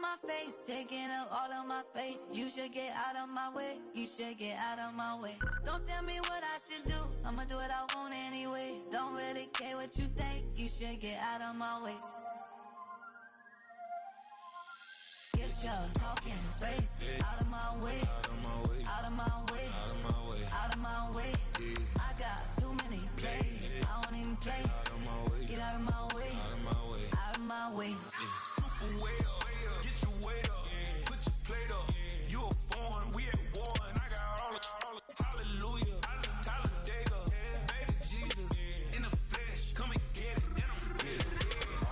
my face, taking up all of my space. You should get out of my way, you should get out of my way. Don't tell me what I should do, I'ma do what I want anyway. Don't really care what you think, you should get out of my way. Get your talking face out of my way, out of my way, out of my way, out of my way, out of my way. I got too many plays, I don't even play. Get out of my way, out of my way, out of my way. Super way up, get your weight up, put your plate up. You a foreign, we at war, and I got all the hallelujah, Talladega, baby Jesus, in the flesh, come and get it, and I'm get it.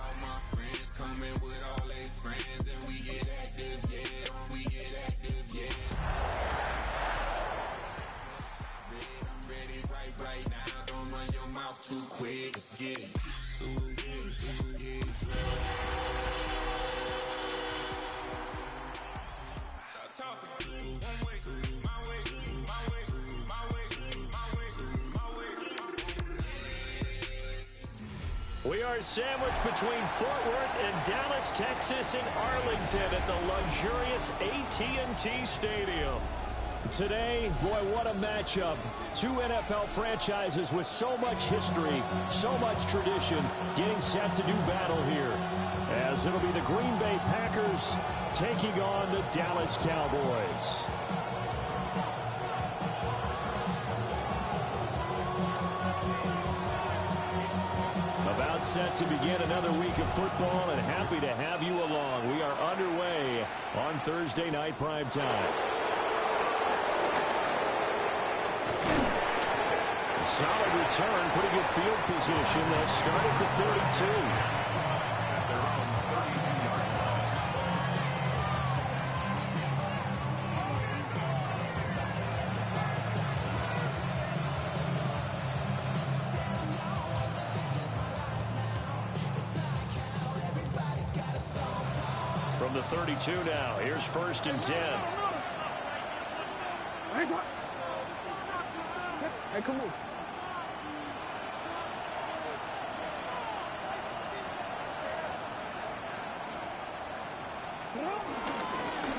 All my friends coming with all their friends, and we get active, yeah, we get active, yeah. I'm ready right now, don't run your mouth too quick, let's get it. We are sandwiched between Fort Worth and Dallas, Texas, and Arlington at the luxurious AT&T Stadium. Today, boy, what a matchup. Two NFL franchises with so much history, so much tradition, getting set to do battle here. As it'll be the Green Bay Packers taking on the Dallas Cowboys. About set to begin another week of football, and happy to have you along. We are underway on Thursday night primetime. Solid return, pretty good field position. They'll start at the 32. From the 32 now, here's 1st and 10. Hey, come on.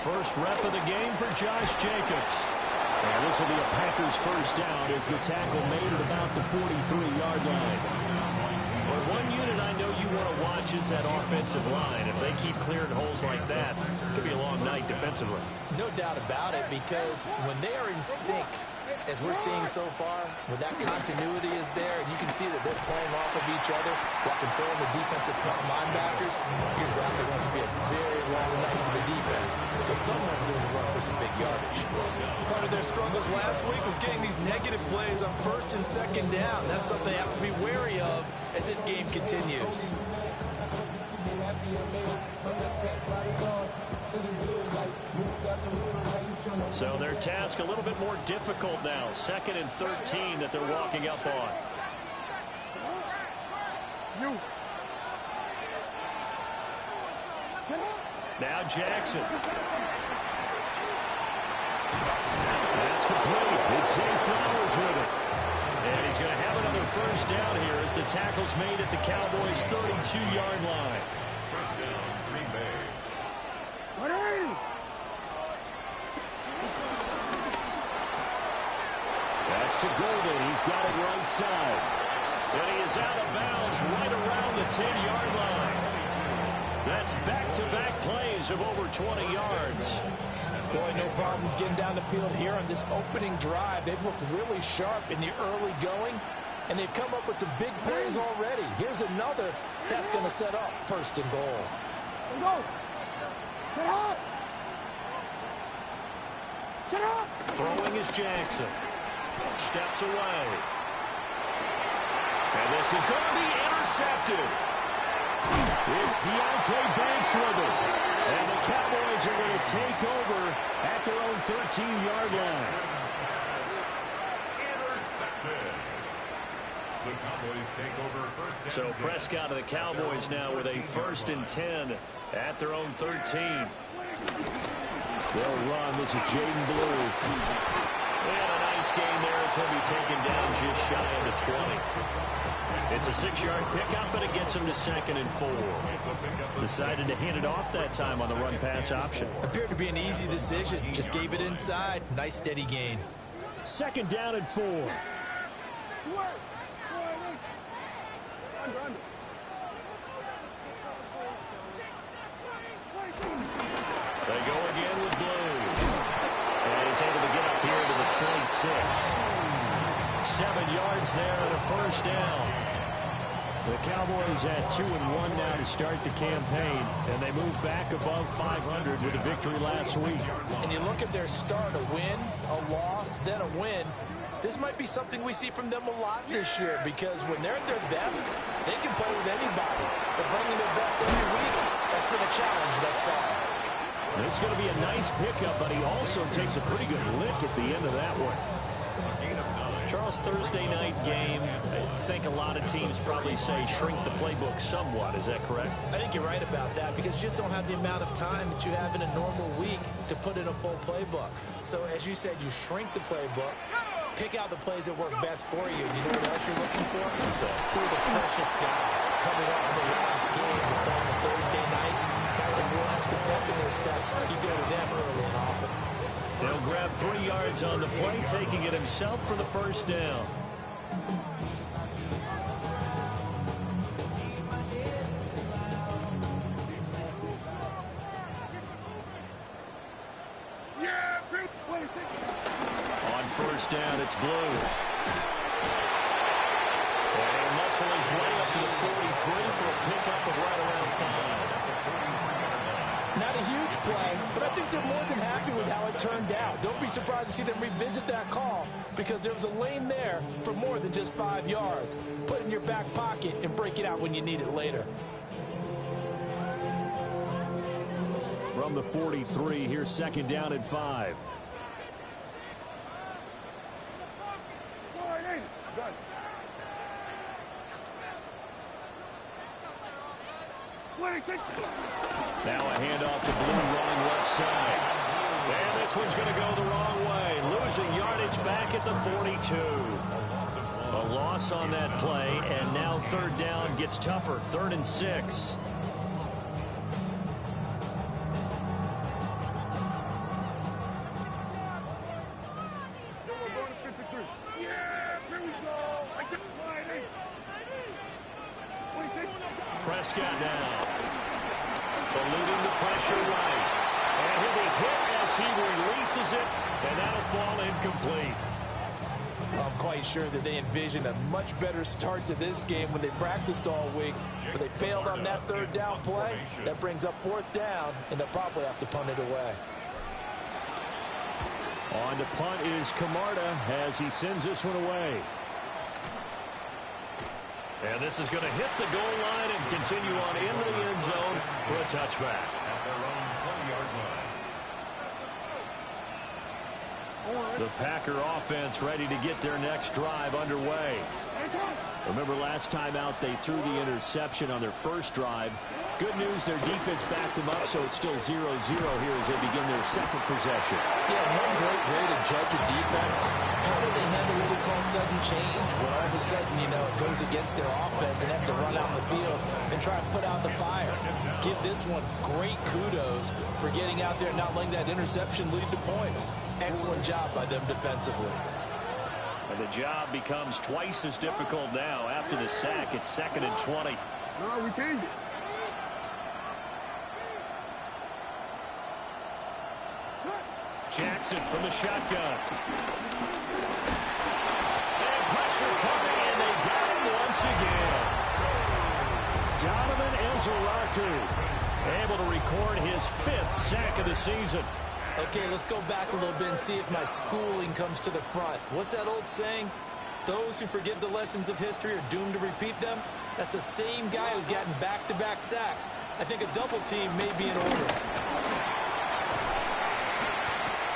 First rep of the game for Josh Jacobs. And this will be a Packers first down as the tackle made at about the 43-yard line. Well, one unit I know you want to watch is that offensive line. If they keep clearing holes like that, it could be a long night defensively. No doubt about it, because when they are in sync, as we're seeing so far, when that continuity is there, and you can see that they're playing off of each other while controlling the defensive front linebackers, here's exactly going to be a very long night for the defense, because someone's going to run for some big yardage. Part of their struggles last week was getting these negative plays on 1st and 2nd down. That's something they have to be wary of as this game continues. So their task a little bit more difficult now. 2nd and 13 that they're walking up on. Now Jackson. That's complete. It's Zay Flowers with it. And he's going to have another first down here as the tackle's made at the Cowboys' 32-yard line. First down, Green Bay. That's to Golden. He's got it right side. And he is out of bounds right around the 10-yard line. That's back-to-back plays of over 20 yards. Boy, no problems getting down the field here on this opening drive. They've looked really sharp in the early going, and they've come up with some big plays already. Here's another that's going to set up 1st and goal. Go. Get up. Shut up. Throwing is Jackson. Steps away. And this is going to be intercepted. It's Deontay Banks with it. And the Cowboys are going to take over at their own 13-yard line. Intercepted. The Cowboys take over 1st and 10. So Prescott of the Cowboys now with a 1st and 10 at their own 13. They'll run. This is Jaden Blue. And a nice nice gain there as he'll be taken down just shy of the 20. It's a 6-yard pickup, and it gets him to 2nd and 4. Decided to hand it off that time on the run-pass option. Appeared to be an easy decision. Just gave it inside. Nice steady gain. 2nd down and 4. They go again with Blue. And he's able to get up here to the 26. 7 yards there and a 1st down. The Cowboys at 2-1 now to start the campaign, and they move back above 500 with a victory last week. And you look at their start, a win, a loss, then a win. This might be something we see from them a lot this year, because when they're at their best, they can play with anybody. But bringing their best every week, that's been a challenge thus far. It's going to be a nice pickup, but he also takes a pretty good lick at the end of that one. Charles, Thursday night game, I think a lot of teams probably say shrink the playbook somewhat. Is that correct? I think you're right about that, because you just don't have the amount of time that you have in a normal week to put in a full playbook. So as you said, you shrink the playbook, pick out the plays that work best for you. You know what else you're looking for? Who are the freshest guys coming off the last game to play on a Thursday night? Got some real extra pep in their step. You go to them early and often. He'll grab 3 yards on the play, taking it himself for the 1st down. On 1st down, it's Blue. And he'll muscle his way up to the 43 for a pickup of right around 5. Not a huge play, but I think they're more than happy with how it turned out. Don't be surprised to see them revisit that call, because there was a lane there for more than just 5 yards. Put it in your back pocket and break it out when you need it later. From the 43, here's 2nd down and 5. Now a handoff to Blue running left side. And this one's going to go the wrong way. Losing yardage back at the 42. A loss on that play, and now 3rd down gets tougher. 3rd and 6. Prescott now. Eluding the pressure right. And he'll be hit as he releases it, and that'll fall incomplete. I'm quite sure that they envisioned a much better start to this game when they practiced all week, but they failed on that 3rd down play. That brings up 4th down, and they'll probably have to punt it away. On to punt is Camarda as he sends this one away. And this is going to hit the goal line and continue on into the end zone for a touchback. At their own 20-yard line. The Packer offense ready to get their next drive underway. Remember last time out they threw the interception on their first drive. Good news, their defense backed them up, so it's still 0-0 here as they begin their 2nd possession. Yeah, one great way to judge a defense. How do they handle what we call sudden change? When all of a sudden, you know, it goes against their offense and have to run out in the field and try to put out the fire. Give this one great kudos for getting out there and not letting that interception lead to points. Excellent job by them defensively. And the job becomes twice as difficult now. After the sack, it's 2nd and 20. No, we changed it. Jackson from the shotgun. And pressure coming, and they got him once again. Donovan Ezeraku able to record his 5th sack of the season. Okay, let's go back a little bit and see if my schooling comes to the front. What's that old saying? Those who forget the lessons of history are doomed to repeat them. That's the same guy who's gotten back-to-back sacks. I think a double team may be in order.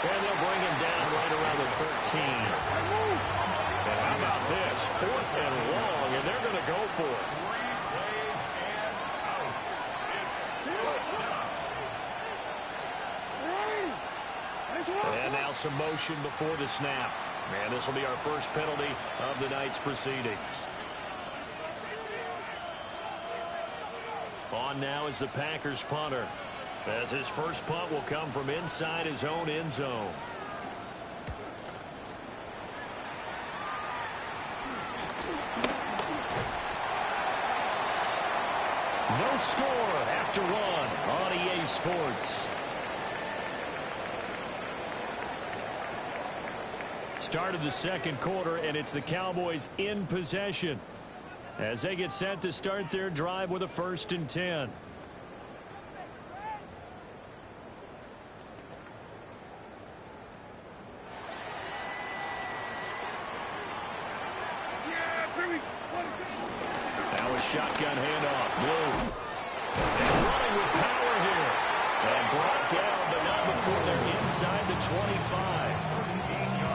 And they'll bring him down right around the 13. And how about this? 4th and long, and they're going to go for it. 3 plays and out. And now some motion before the snap. And this will be our first penalty of the night's proceedings. On now is the Packers punter, as his first punt will come from inside his own end zone. No score after one on EA Sports. Start of the second quarter, and it's the Cowboys in possession as they get set to start their drive with a 1st and 10. That was shotgun handoff. Blue. And running with power here. And brought down, but not before they're inside the 25.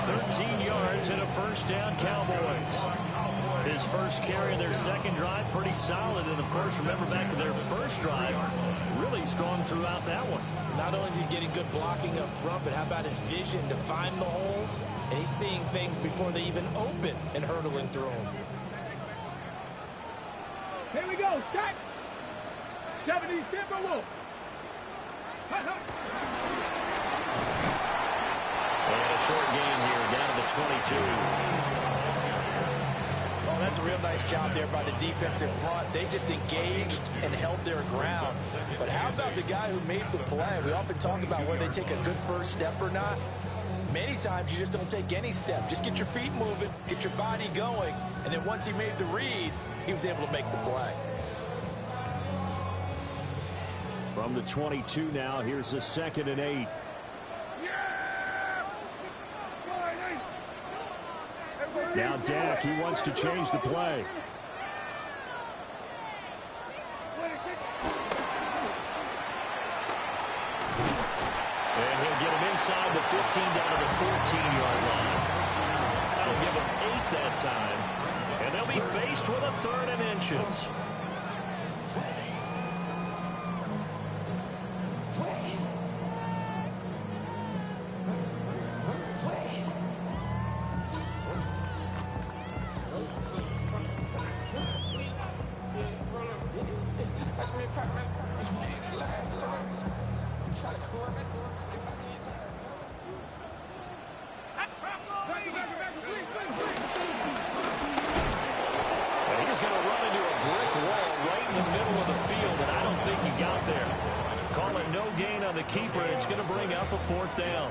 13 yards and a 1st down, Cowboys. His first carry of their second drive, pretty solid. And, of course, remember back to their first drive, really strong throughout that one. Not only is he getting good blocking up front, but how about his vision to find the holes? And he's seeing things before they even open and hurdling through them. Here we go. Start. 70 Timberwolves. And a short gain here, down to the 22. Oh, that's a real nice job there by the defensive front. They just engaged and held their ground. But how about the guy who made the play? We often talk about whether they take a good first step or not. Many times you just don't take any step. Just get your feet moving, get your body going, and then once he made the read, he was able to make the play. From the 22 now, here's the 2nd and 8. Now Dak, he wants to change the play. And he'll get him inside the 15 down to the 14-yard line. That'll give him 8 that time. And they'll be faced with a 3rd and inches. Keeper, it's going to bring up a 4th down.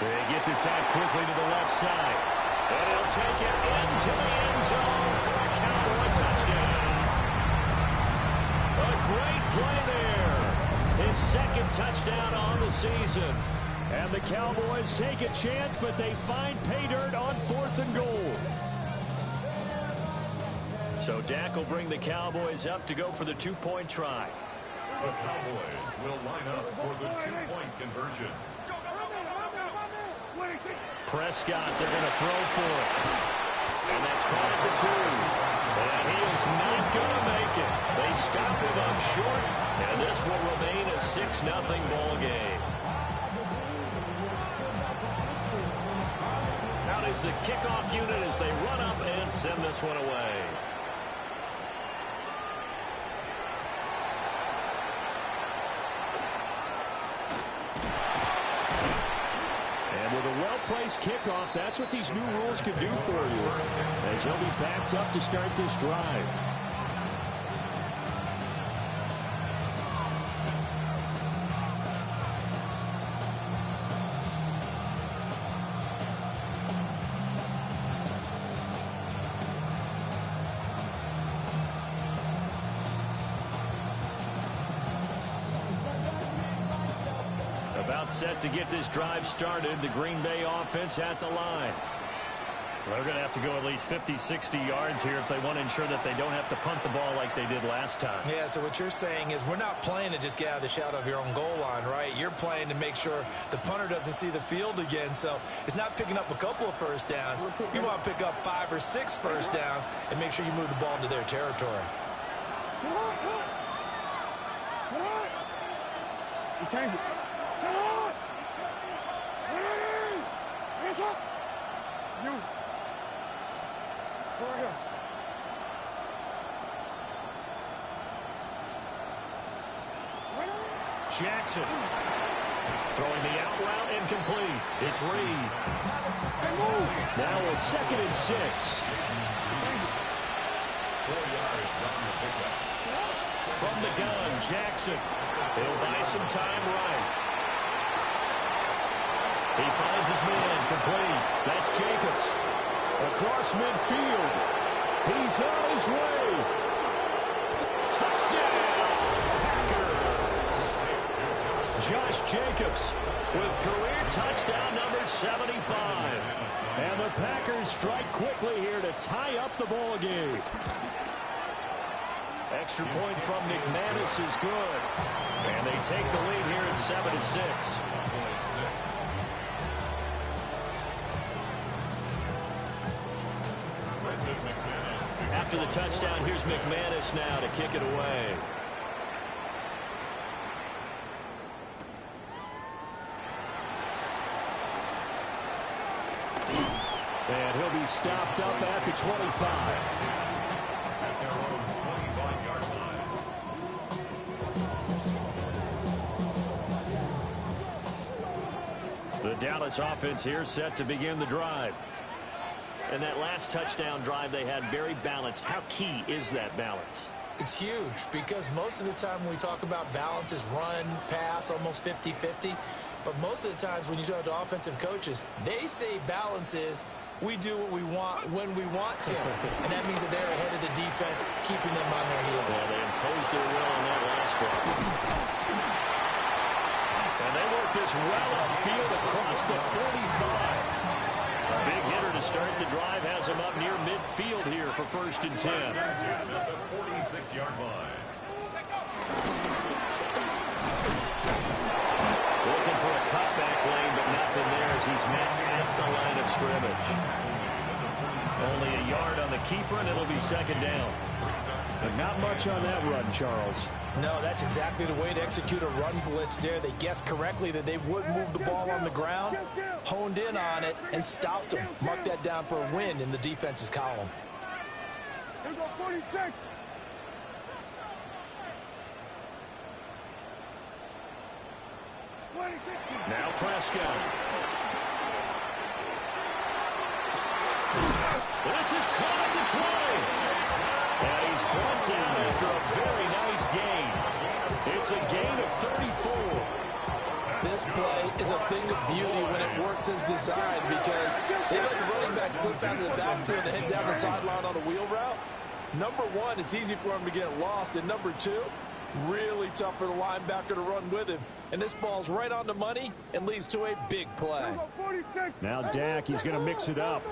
They get this out quickly to the left side. And he'll take it into the end zone for a Cowboy touchdown. A great play there. His 2nd touchdown on the season. And the Cowboys take a chance, but they find pay dirt on 4th and goal. So Dak will bring the Cowboys up to go for the 2-point try. The Cowboys will line up for the 2-point conversion. Prescott, they're going to throw for it. And that's caught at the 2. And he is not going to make it. They stop him up short. And this will remain a 6-0 ball game. Out is the kickoff unit as they run up and send this one away. With a well-placed kickoff, that's what these new rules can do for you, as he'll be backed up to start this drive. About set to get this drive started. The Green Bay offense at the line. They're going to have to go at least 50, 60 yards here if they want to ensure that they don't have to punt the ball like they did last time. Yeah, so what you're saying is we're not playing to just get out of the shadow of your own goal line, right? You're playing to make sure the punter doesn't see the field again. So it's not picking up a couple of first downs. You want to pick up 5 or 6 first downs and make sure you move the ball into their territory. Change it. You. Go right here. Jackson throwing the out route incomplete. It's Reed. Now a 2nd and 6. 4 yards on the pickup. From the gun, Jackson. He'll buy some time right. He finds his man complete. That's Jacobs. Across midfield. He's on his way. Touchdown! Packers. Josh Jacobs with career touchdown number 75. And the Packers strike quickly here to tie up the ball game. Extra point from McManus is good. And they take the lead here at 7-6. After the touchdown, here's McManus now to kick it away. And he'll be stopped up at the 25. At their own 25-yard line. The Dallas offense here set to begin the drive. And that last touchdown drive they had very balanced. How key is that balance? It's huge because most of the time when we talk about balance is run, pass, almost 50-50. But most of the times when you talk to offensive coaches, they say balance is we do what we want when we want to. And that means that they're ahead of the defense, keeping them on their heels. Well, they imposed their will on that last drive. And they work this well upfield across the 45. A big hitter to start the drive has him up near midfield here for 1st and 10. At the 46-yard line. Looking for a cutback lane, but nothing there as he's met at the line of scrimmage. Only a yard on the keeper, and it'll be 2nd down. But not much on that run, Charles. No, that's exactly the way to execute a run blitz there. They guessed correctly that they would move the ball on the ground, honed in on it, and stopped them. Mark that down for a win in the defense's column. Here we go, 46. Now Prescott. This is caught at the 20. And he's brought down after a very nice gain. It's a gain of 34. This play is a thing of beauty when it works as designed because they let the running back slip out of the backfield and head down the sideline on a wheel route. Number one, it's easy for him to get lost. And number two, really tough for the linebacker to run with him. And this ball's right on the money and leads to a big play. Now Dak, he's going to mix it up.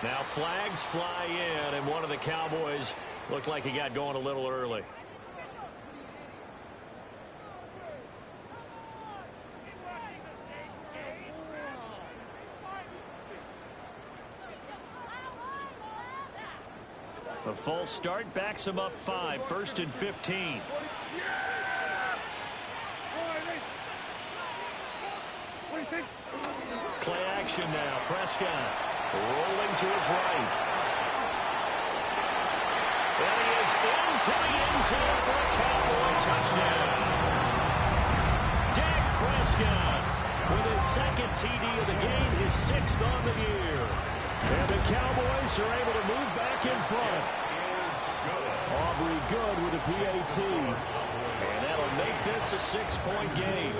Now flags fly in, and one of the Cowboys looked like he got going a little early. The false start backs him up 5, 1st and 15. Play action now. Prescott rolling to his right. And he is into the end zone for a Cowboy touchdown. Dak Prescott with his 2nd TD of the game, his 6th on the year. And the Cowboys are able to move back in front. Aubrey good with a PAT. And that'll make this a 6-point game.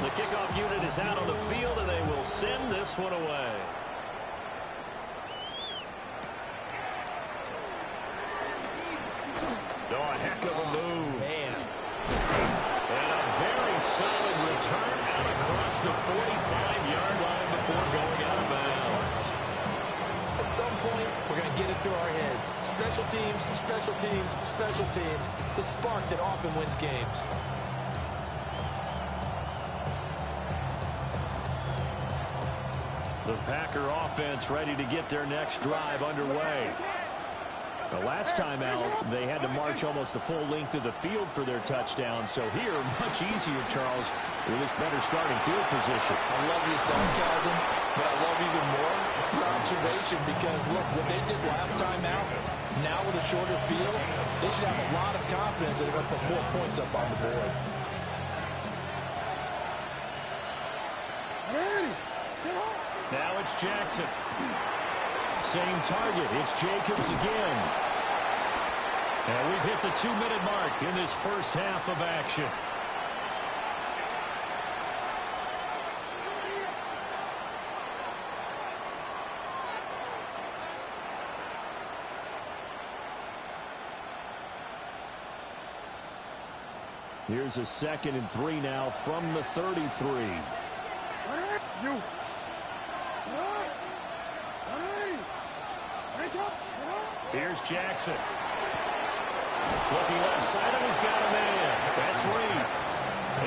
The kickoff unit is out on the field, and they will send this one away. Oh, a heck of a move. Man. And a very solid return out across the 45-yard line before going out of bounds. At some point, we're going to get it through our heads. Special teams, special teams, special teams. The spark that often wins games. The Packer offense ready to get their next drive underway. The last time out, they had to march almost the full length of the field for their touchdown. So here, much easier, Charles, with this better starting field position. I love your sarcasm, but I love even more your observation because, look, what they did last time out, now with a shorter field, they should have a lot of confidence that they're going to put more points up on the board. Now it's Jackson. Same target. It's Jacobs again. And we've hit the 2-minute mark in this first half of action. Here's a 2nd and 3 now from the 33. Here's Jackson. Looking left side, and he's got a man. That's Reed.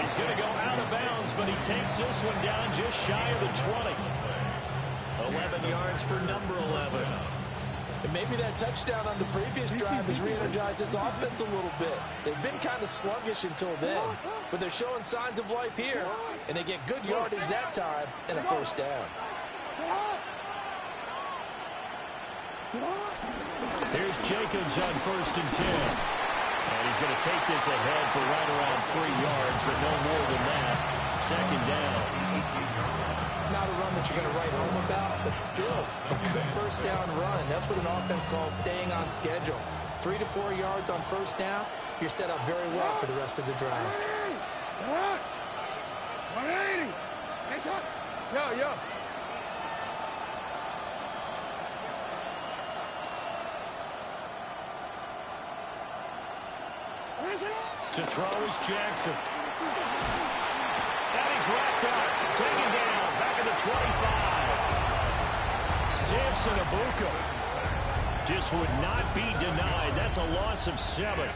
He's going to go out of bounds, but he takes this one down just shy of the 20. 11 yards for number 11. And maybe that touchdown on the previous drive has re-energized this offense a little bit. They've been kind of sluggish until then, but they're showing signs of life here, and they get good yardage that time and a first down. Here's Jacobs on 1st and 10. And he's going to take this ahead for right around 3 yards, but no more than that. 2nd down. Not a run that you're going to write home about, but still a good first down run. That's what an offense calls staying on schedule. 3 to 4 yards on first down, you're set up very well for the rest of the drive. 180. Yo. To throw is Jackson. And he's wrapped up. Taken down. Back at the 25. Samson Abuka just would not be denied. That's a loss of 7. 3rd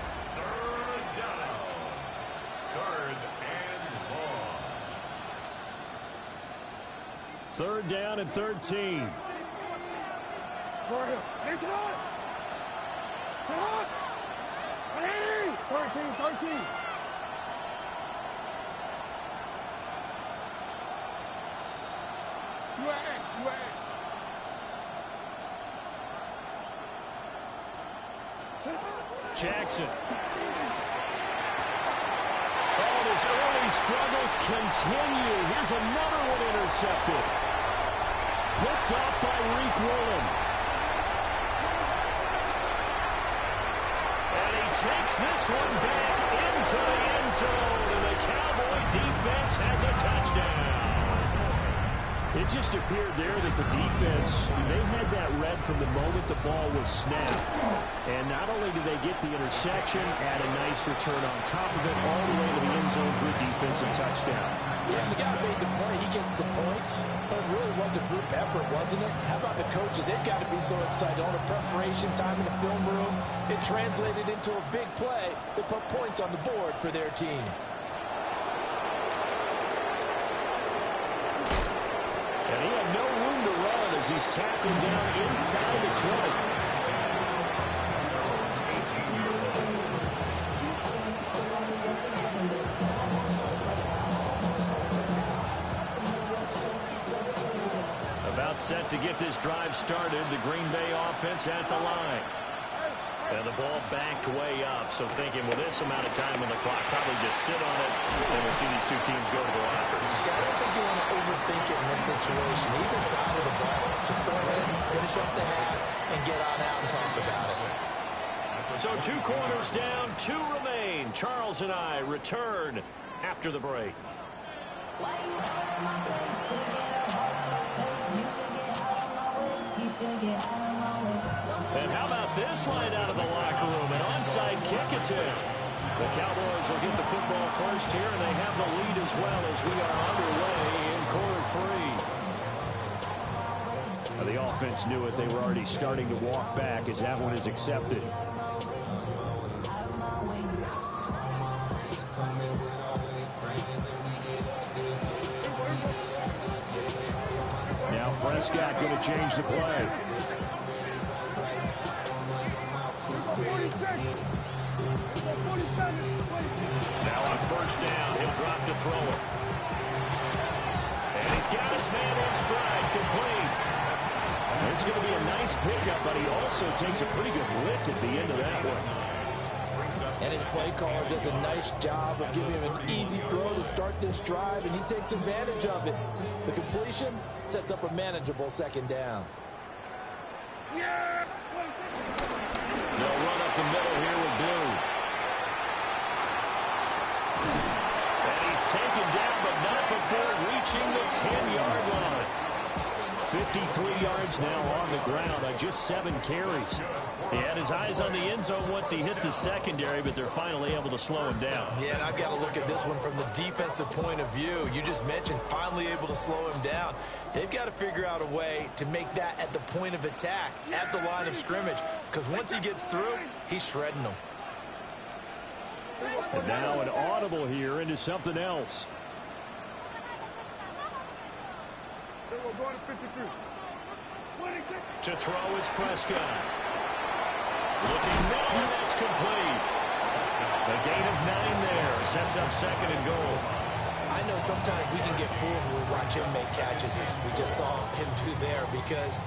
down. 3rd and long. 3rd down and 13. 13. Jackson. And his early struggles continue. Here's another one intercepted. Picked up by Reek Woolen. And he takes this one back into the end zone. And the Cowboy defense has a touchdown. It just appeared there that the defense, they had that read from the moment the ball was snapped. And not only did they get the interception, add a nice return on top of it, all the way to the end zone for a defensive touchdown. Yeah, the guy made the play. He gets the points. But it really was a group effort, wasn't it? How about the coaches? They've got to be so excited. All the preparation time in the film room, it translated into a big play that put points on the board for their team. And he had no room to run as he's tackled down inside the 20. About set to get this drive started. The Green Bay offense at the line. And the ball backed way up. So thinking, well, this amount of time on the clock, probably just sit on it, and we'll see these two teams go to the lockers. Yeah, I don't think you want to overthink it in this situation. Either side of the ball, just go ahead and finish up the half and get on out and talk about it. So 2 quarters down, 2 remain. Charles and I return after the break. Why you out of my way? To get up out of my way. You should get out of my way. You should get out of my way. Don't And how about this line out of the locker room? An onside kick attempt. The Cowboys will get the football first here, and they have the lead as well as we are underway in quarter 3. The offense knew it. They were already starting to walk back as that one is accepted. Now Prescott going to change the play. Now on first down, he'll drop to throw it. And he's got his man in stride, complete. It's going to be a nice pickup, but he also takes a pretty good lick at the end of that one. And his play caller does a nice job of giving him an easy throw to start this drive, and he takes advantage of it. The completion sets up a manageable second down. They'll run up the middle here with Blue. And he's taken down, but not before reaching the 10-yard line. 53 yards now on the ground on just 7 carries. He had his eyes on the end zone once he hit the secondary, but they're finally able to slow him down. Yeah, and I've got to look at this one from the defensive point of view. You just mentioned finally able to slow him down. They've got to figure out a way to make that at the point of attack, at the line of scrimmage, because once he gets through, he's shredding them. And now an audible here into something else. To throw is Prescott. Looking middle, and that's complete. A gain of 9 there. Sets up second and goal. I know sometimes we can get fooled when we watch him make catches, as we just saw him do there, because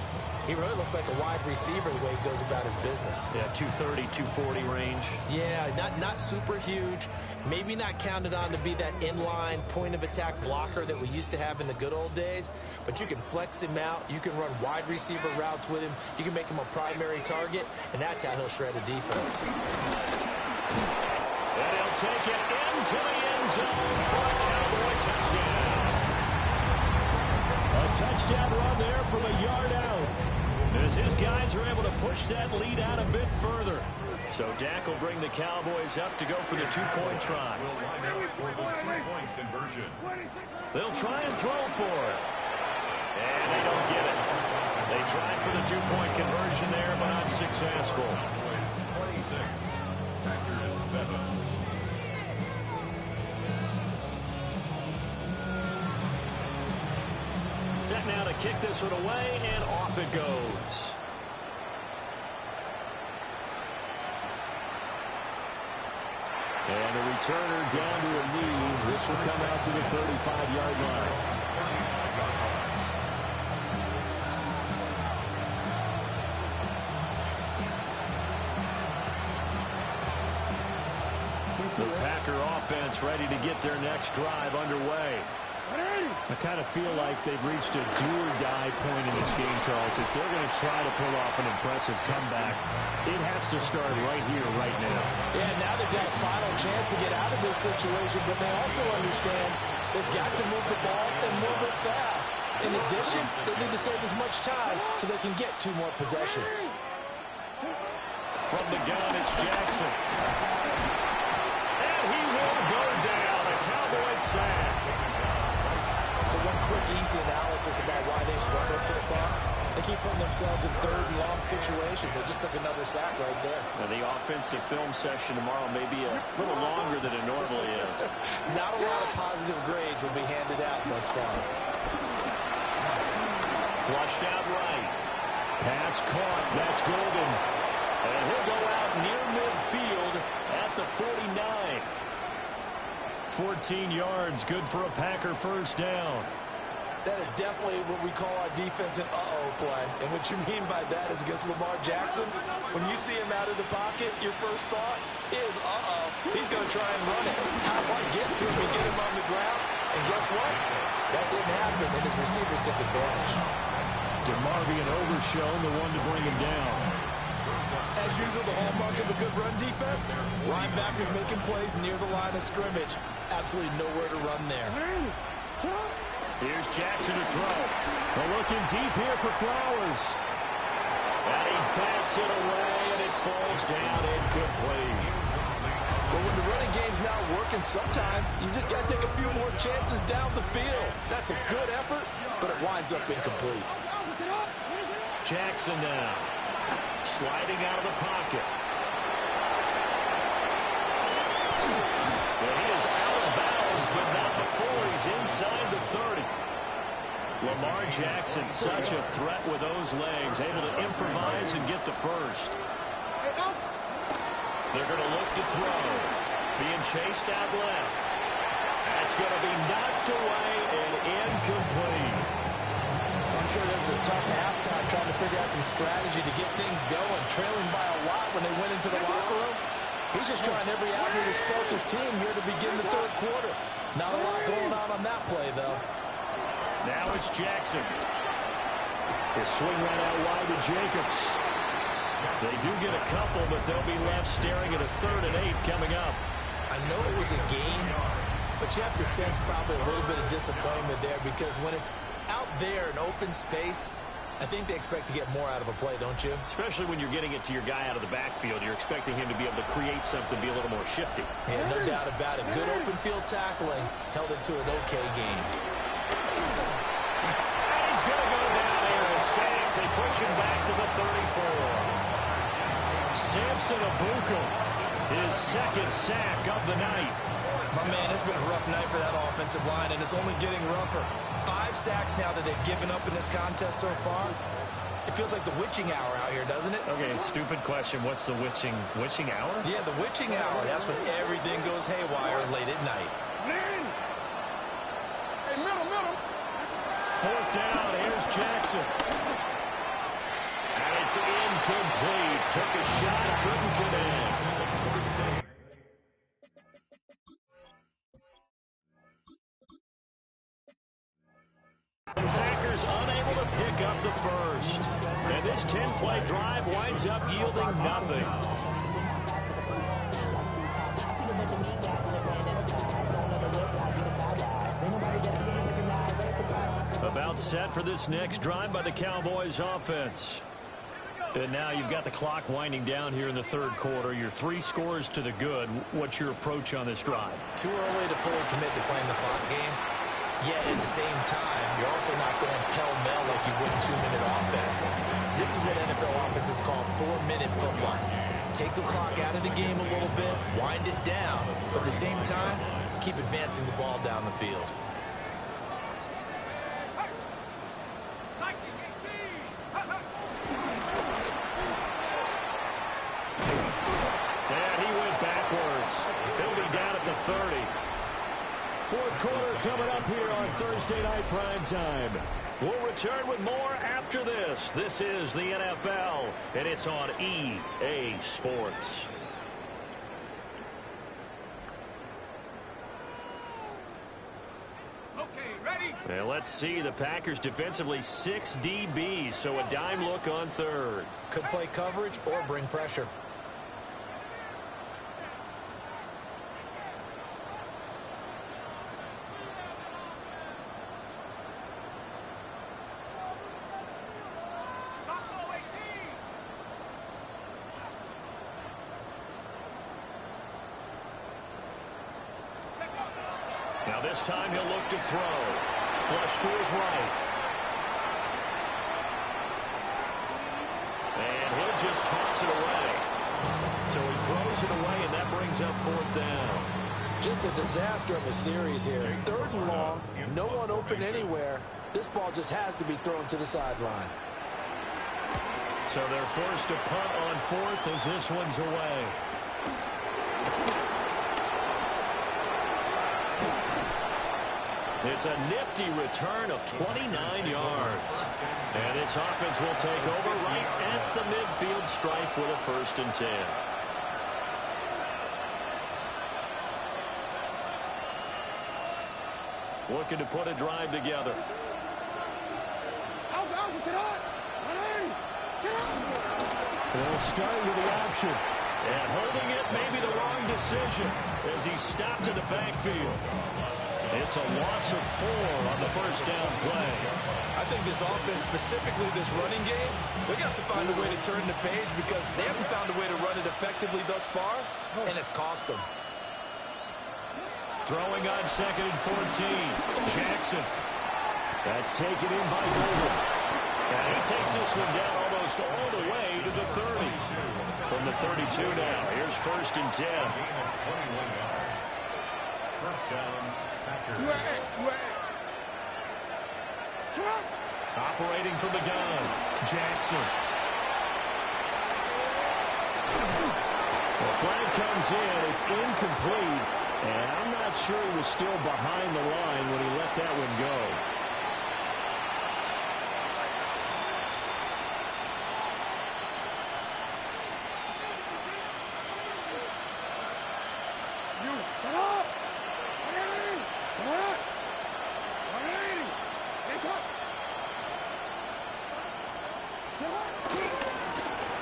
he really looks like a wide receiver the way he goes about his business. Yeah, 230, 240 range. Yeah, not super huge. Maybe not counted on to be that inline point-of-attack blocker that we used to have in the good old days. But you can flex him out. You can run wide receiver routes with him. You can make him a primary target, and that's how he'll shred a defense. And he'll take it into the end zone for a Cowboy touchdown. A touchdown run there from a yard out, as his guys are able to push that lead out a bit further. So Dak will bring the Cowboys up to go for the 2-point try. They'll try and throw for it. And they don't get it. They tried for the 2-point conversion there, but unsuccessful. 26, Packers 7. Set now to kick this one away, and off it goes. And the returner down to a knee. This will come out to the 35-yard line. The Packer offense ready to get their next drive underway. I kind of feel like they've reached a do-or-die point in this game, Charles. If they're going to try to pull off an impressive comeback, it has to start right here, right now. Yeah, now they've got a final chance to get out of this situation, but they also understand they've got to move the ball and move it fast. In addition, they need to save as much time so they can get 2 more possessions. From the gun, it's Jackson. And he will go down. A Cowboys sack. So one quick, easy analysis about why they struggled so far. They keep putting themselves in 3rd and long situations. They just took another sack right there. Now, the offensive film session tomorrow may be a little longer than it normally is. Not a lot of positive grades will be handed out thus far. Flushed out right. Pass caught. That's Golden. And he'll go out near midfield at the 49. 14 yards, good for a Packer first down. That is definitely what we call our defense an uh-oh play. And what you mean by that is against Lamar Jackson, when you see him out of the pocket, your first thought is, uh-oh, he's going to try and run it. How do I get to him and get him on the ground? And guess what? That didn't happen, and his receivers took advantage. DeMarvion Overshown, the one to bring him down. As usual, the hallmark of a good run defense, linebackers making plays near the line of scrimmage. Absolutely nowhere to run there. Here's Jackson to throw. They're looking deep here for Flowers. And he bats it away, and it falls down incomplete. But when the running game's not working, sometimes you just got to take a few more chances down the field. That's a good effort, but it winds up incomplete. Jackson now, sliding out of the pocket. Well, he is out of bounds, but not before he's inside the 30. Lamar Jackson, such a threat with those legs, able to improvise and get the first. They're going to look to throw. Being chased out left. That's going to be knocked away and incomplete. I'm sure that was a tough halftime trying to figure out some strategy to get things going. Trailing by a lot when they went into the locker room. He's just trying every avenue to spark his team here to begin the third quarter. Not a lot going on that play, though. Now it's Jackson. His swing right out wide to Jacobs. They do get a couple, but they'll be left staring at a 3rd and 8 coming up. I know it was a game, but you have to sense probably a little bit of disappointment there because when it's out there in open space, I think they expect to get more out of a play, don't you? Especially when you're getting it to your guy out of the backfield. You're expecting him to be able to create something, be a little more shifty. Yeah, no doubt about it. Good open field tackling held it to an okay game. And he's going to go down here. A sack. They push him back to the 34. Samson Abuka, his 2nd sack of the night. My man, it's been a rough night for that offensive line, and it's only getting rougher. 5 sacks now that they've given up in this contest so far. It feels like the witching hour out here, doesn't it? Okay, stupid question. What's the witching hour? Yeah, the witching hour. That's when everything goes haywire late at night. Hey, middle. 4th down. Here's Jackson. And it's incomplete. Took a shot, couldn't connect. Packers unable to pick up the first. And this 10-play drive winds up yielding nothing. About set for this next drive by the Cowboys offense. And now you've got the clock winding down here in the 3rd quarter. Your 3 scores to the good. What's your approach on this drive? Too early to fully commit to playing the clock game. Yet at the same time, you're also not going pell-mell like you would 2-minute offense. This is what NFL offenses call 4-minute football. Take the clock out of the game a little bit, wind it down, but at the same time, keep advancing the ball down the field. And he went backwards. He'll be down at the 30. 4th quarter coming up here on Thursday Night Prime Time. We'll return with more after this. This is the NFL, and it's on EA Sports. Okay, ready? And let's see, the Packers defensively 6 DBs, so a dime look on 3rd. Could play coverage or bring pressure. Now this time he'll look to throw. Flush to his right. And he'll just toss it away. So he throws it away, and that brings up 4th down. Just a disaster of a series here. 3rd and long, no one open anywhere. This ball just has to be thrown to the sideline. So they're forced to punt on 4th as this one's away. It's a nifty return of 29 yards. And this offense will take over right at the midfield stripe with a 1st and 10. Looking to put a drive together. They'll start with the option. And holding it may be the wrong decision as he stopped in the backfield. It's a loss of 4 on the first down play. I think this offense, specifically this running game, they're going to have to find a way to turn the page because they haven't found a way to run it effectively thus far, and it's cost them. Throwing on 2nd and 14. Jackson. That's taken in by Golden. And he takes this one down almost all the way to the 30. From the 32 now. Here's 1st and 10. First down, Packers. Operating from the gun. Jackson. The flag comes in. It's incomplete. And I'm not sure he was still behind the line when he let that one go.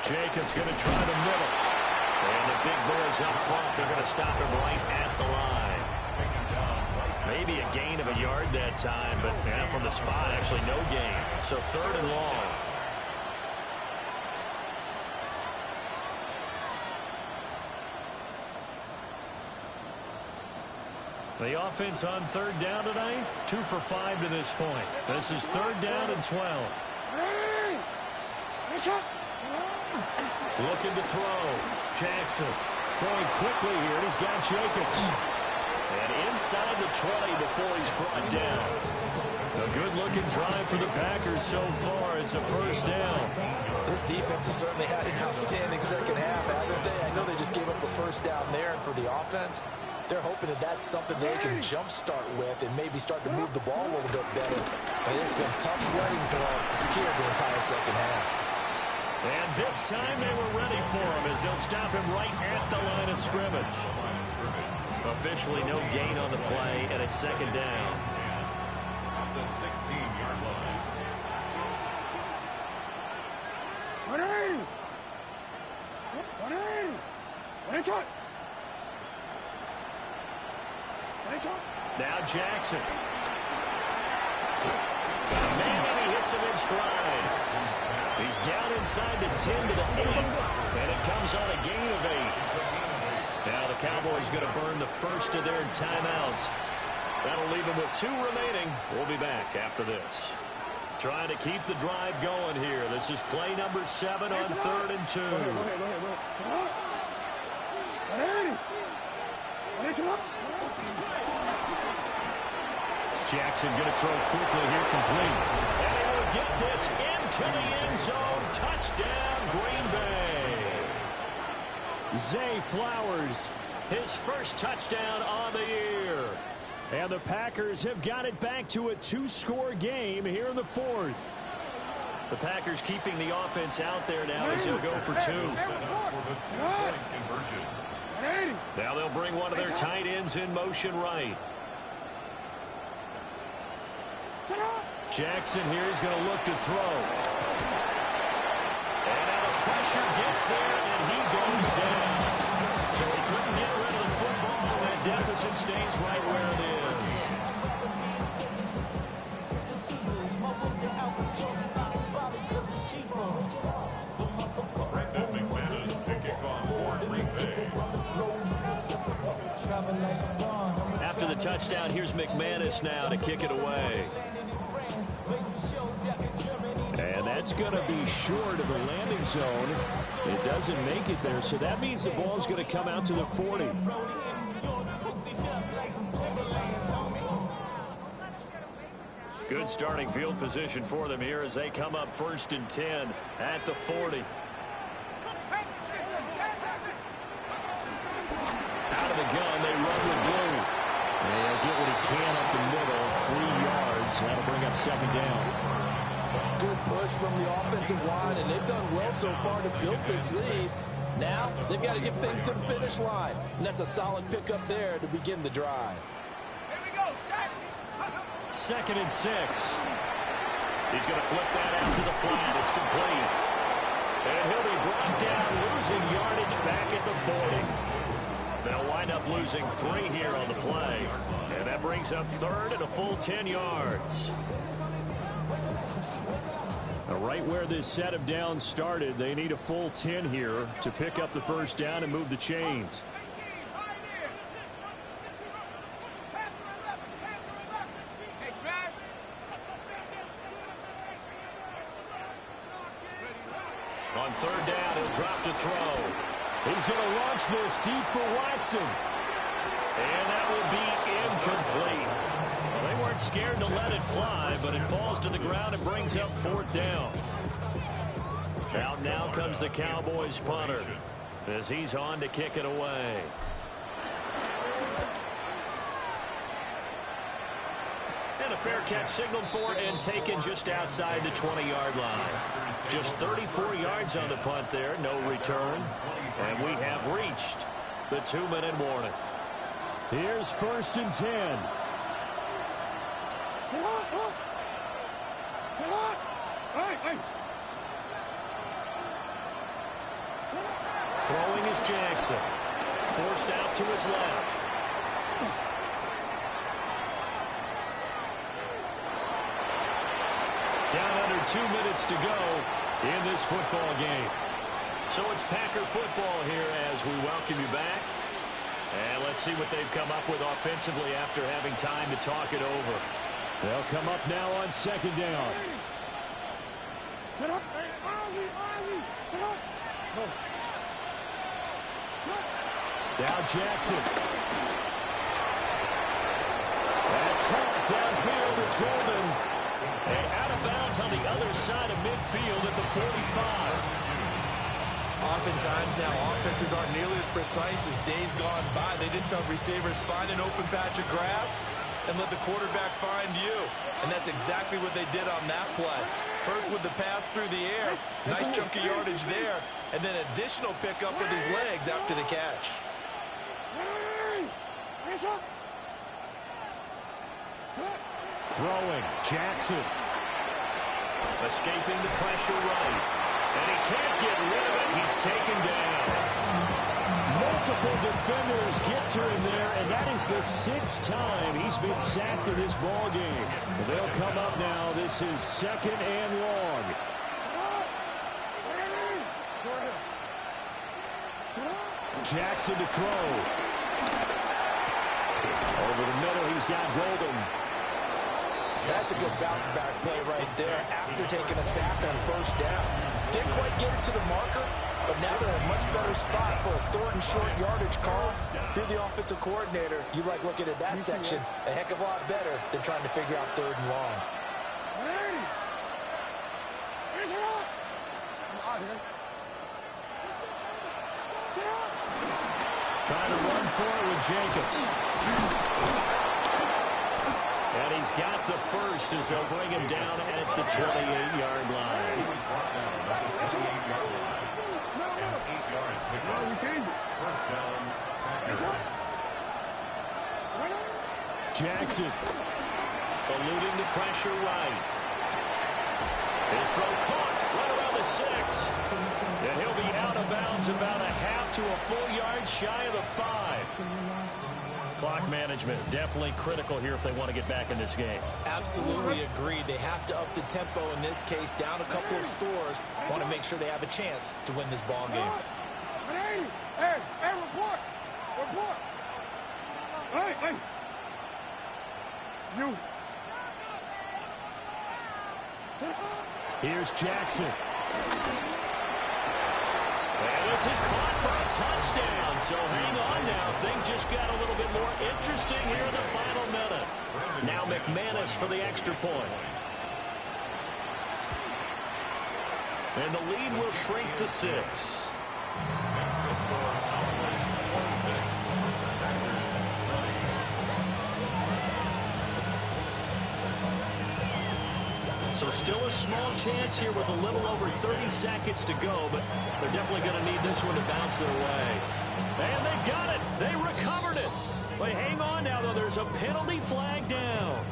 Jacobs going to try the middle. And the big boys up front, they're going to stop him right at the line. Maybe a gain of a yard that time, but from the spot, actually no gain. So 3rd and long. The offense on 3rd down tonight, 2 for 5 to this point. This is 3rd down and 12. Looking to throw. Jackson throwing quickly here, and he's got Jacobs. And inside the 20 before he's brought down. A good-looking drive for the Packers so far. It's a 1st down. This defense has certainly had an outstanding second half, haven't they? I know they just gave up a 1st down there, and for the offense, they're hoping that that's something they can jumpstart with and maybe start to move the ball a little bit better. But it's been tough sledding for them here the entire second half. And this time they were ready for him as they'll stop him right at the line of scrimmage. Officially no gain on the play, and it's 2nd down. At the 16-yard line. Now Jackson. Man, and he hits him in stride. He's down inside the 10 to the 8, and it comes on a gain of 8. Now the Cowboys going to burn the first of their timeouts. That'll leave them with 2 remaining. We'll be back after this. Trying to keep the drive going here. This is play number 7 on 3rd and 2. Jackson going to throw quickly here, complete. And he will get this into the end zone. Touchdown, Green Bay. Zay Flowers, his first touchdown on the year. And the Packers have got it back to a 2-score game here in the 4th. The Packers keeping the offense out there now as they'll go for 2. Now they'll bring one of their tight ends in motion right. Jackson here is going to look to throw. And now the pressure gets there, and he goes down. So he couldn't get rid of the football, and that deficit stays right where it is. Brandon McManus to kick off for Green Bay. After the touchdown, here's McManus now to kick it away. And that's going to be short of the landing zone. It doesn't make it there, so that means the ball's going to come out to the 40. Good starting field position for them here as they come up 1st and 10 at the 40. Out of the gun, they run with Blue. They'll get what he can up the middle, 3 yards. That'll bring up 2nd down. Good push from the offensive line, and they've done well so far to build this lead. Now they've got to get things to the finish line, and that's a solid pickup there to begin the drive. Here we go, set. 2nd and 6. He's going to flip that out to the flat. It's complete. And he'll be brought down, losing yardage back at the 40. They'll wind up losing using 3 here on the play. And that brings up third and a full 10 yards. Right where this set of downs started, they need a full 10 here to pick up the first down and move the chains. On third down, he'll drop to throw. He's going to launch this deep for Watson. And that will be incomplete. Well, they weren't scared to let it fly, but it falls to the ground and brings up fourth down. Out now comes the Cowboys punter as he's on to kick it away. And a fair catch signaled for and taken just outside the 20-yard line. Just 34 yards on the punt there, no return. And we have reached the 2-minute warning. Here's first and 10. Throwing is Jackson. Forced out to his left. Down under 2 minutes to go in this football game. So it's Packer football here as we welcome you back. And let's see what they've come up with offensively after having time to talk it over. They'll come up now on second down. Sit up. Ozzy. Sit up. No. Now Jackson. That's caught downfield. It's Golden. And out of bounds on the other side of midfield at the 45. Oftentimes now offenses aren't nearly as precise as days gone by. They just tell receivers, find an open patch of grass and let the quarterback find you. And that's exactly what they did on that play. First with the pass through the air, nice chunk of yardage there, and then additional pickup with his legs after the catch. Throwing, Jackson. Escaping the pressure right. And he can't get rid of it. He's taken down. Multiple defenders get to him there, and that is the 6th time he's been sacked in this ball game. They'll come up now. This is second and long. Jackson to throw. Over the middle, he's got Golden. That's a good bounce-back play right there after taking a sack on first down. Didn't quite get it to the marker, but now they're in a much better spot for a third and short yardage call. If you're the offensive coordinator, you like looking at that section a heck of a lot better than trying to figure out third and long. Trying to run for it with Jacobs. And he's got the first as they'll bring him down at the 28-yard line. Jackson eluding the pressure right. His throw caught right around the 6. And he'll be out of bounds about a half to a full yard shy of the 5. Clock management definitely critical here if they want to get back in this game. Absolutely agreed. They have to up the tempo in this case, down a couple of scores. Want to make sure they have a chance to win this ball game. Hey, report. Hey. You. Here's Jackson. And this is caught for a touchdown. So hang on now. Things just got a little bit more interesting here in the final minute. Now McManus for the extra point. And the lead will shrink to 6. So still a small chance here with a little over 30 seconds to go, but they're definitely going to need this one to bounce their way. And they've got it. They recovered it. But hang on now, though. There's a penalty flag down.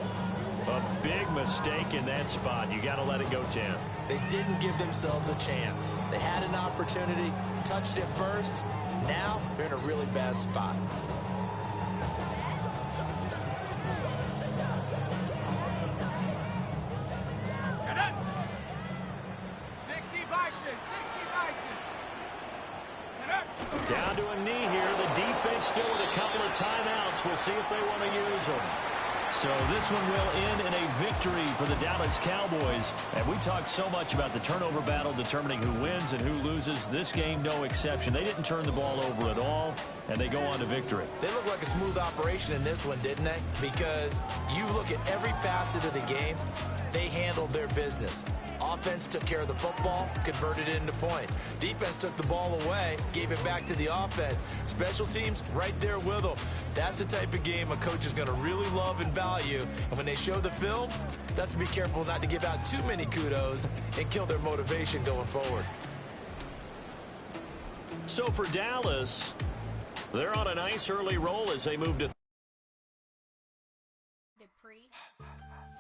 A big mistake in that spot. You got to let it go, Tim. They didn't give themselves a chance. They had an opportunity, touched it first. Now they're in a really bad spot. Down to a knee here. The defense still with a couple of timeouts. We'll see if they want to use them. So this one will end in a victory for the Dallas Cowboys. And we talked so much about the turnover battle determining who wins and who loses. This game, no exception. They didn't turn the ball over at all, and they go on to victory. They look like a smooth operation in this one, didn't they? Because you look at every facet of the game, they handled their business. Offense took care of the football, converted it into points. Defense took the ball away, gave it back to the offense. Special teams right there with them. That's the type of game a coach is going to really love and value. And when they show the film, that's to be careful not to give out too many kudos and kill their motivation going forward. So for Dallas, they're on a nice early roll as they move to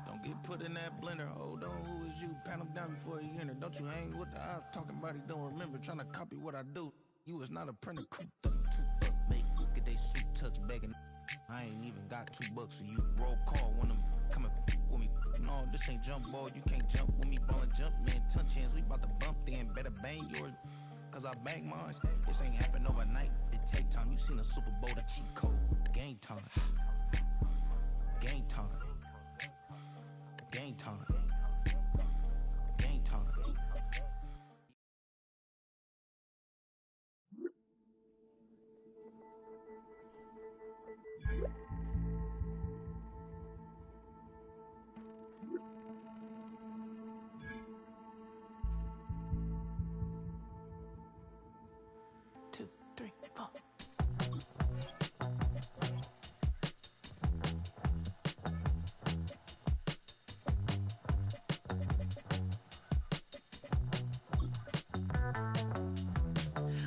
Don't get put in that blender. Hold on, who is you? Pat him down before he enter. Don't you hang with the eyes talking about he don't remember. Trying to copy what I do. You is not a printer. Cooped up, toot up, make look at they suit touch begging. I ain't even got $2 for you. Roll call when I'm coming with me. No, this ain't jump ball. You can't jump with me. Ballin' jump, man. Touch hands. We about to bump then. Better bang yours. Cause I bang mine. This ain't happen overnight. It take time. You seen a Super Bowl, the cheat code. Game time. Game time. Game time. Game time. Two, three, four.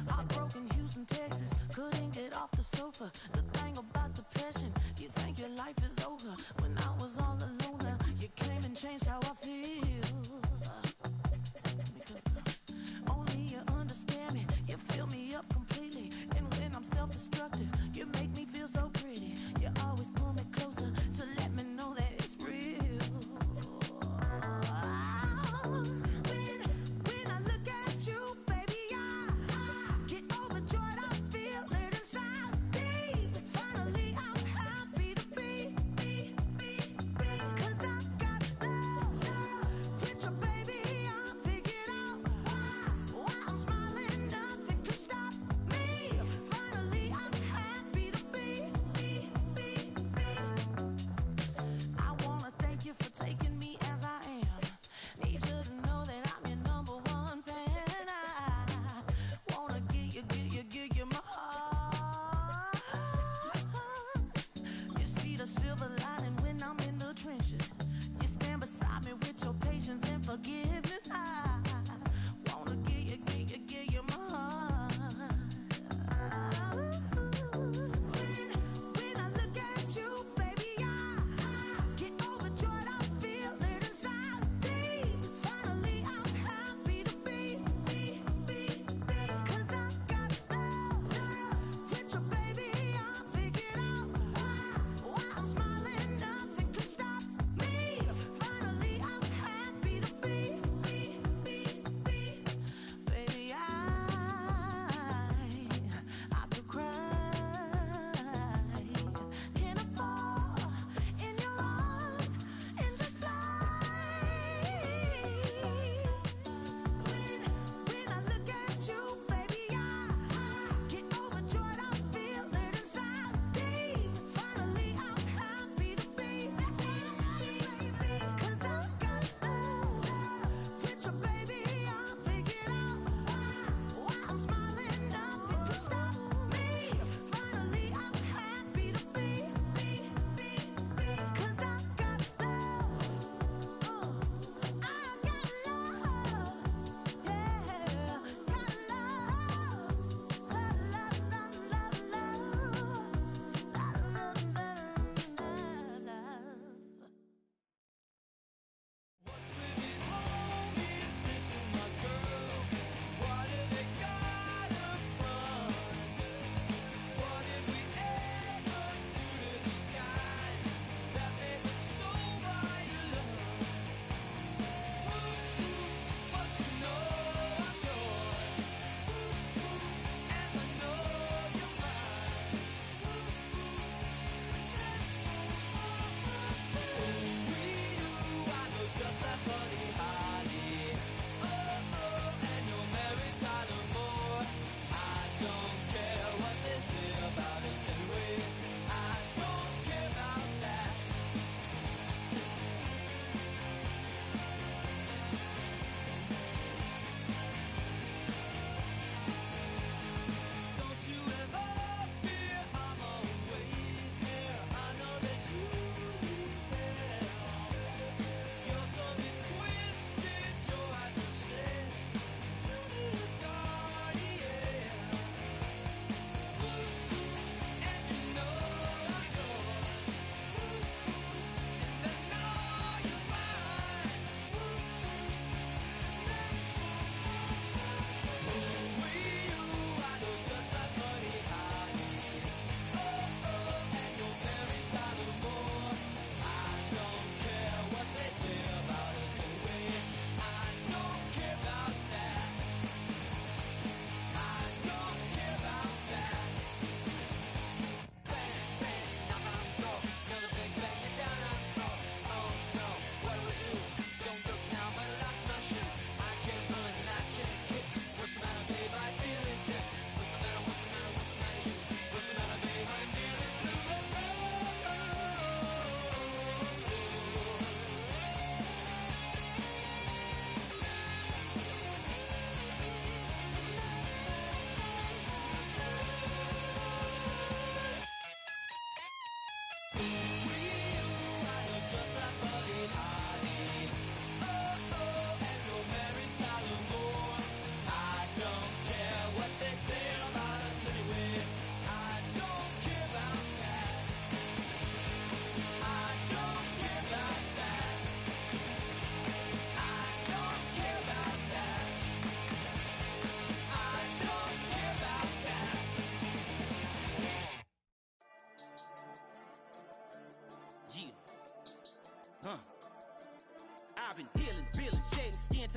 Heartbroken Houston, Texas, couldn't get off the sofa. The thing about depression, you think your life is over. When I was all alone, you came and changed how I feel. Only you understand me, you fill me up completely. And when I'm self-destructive, you make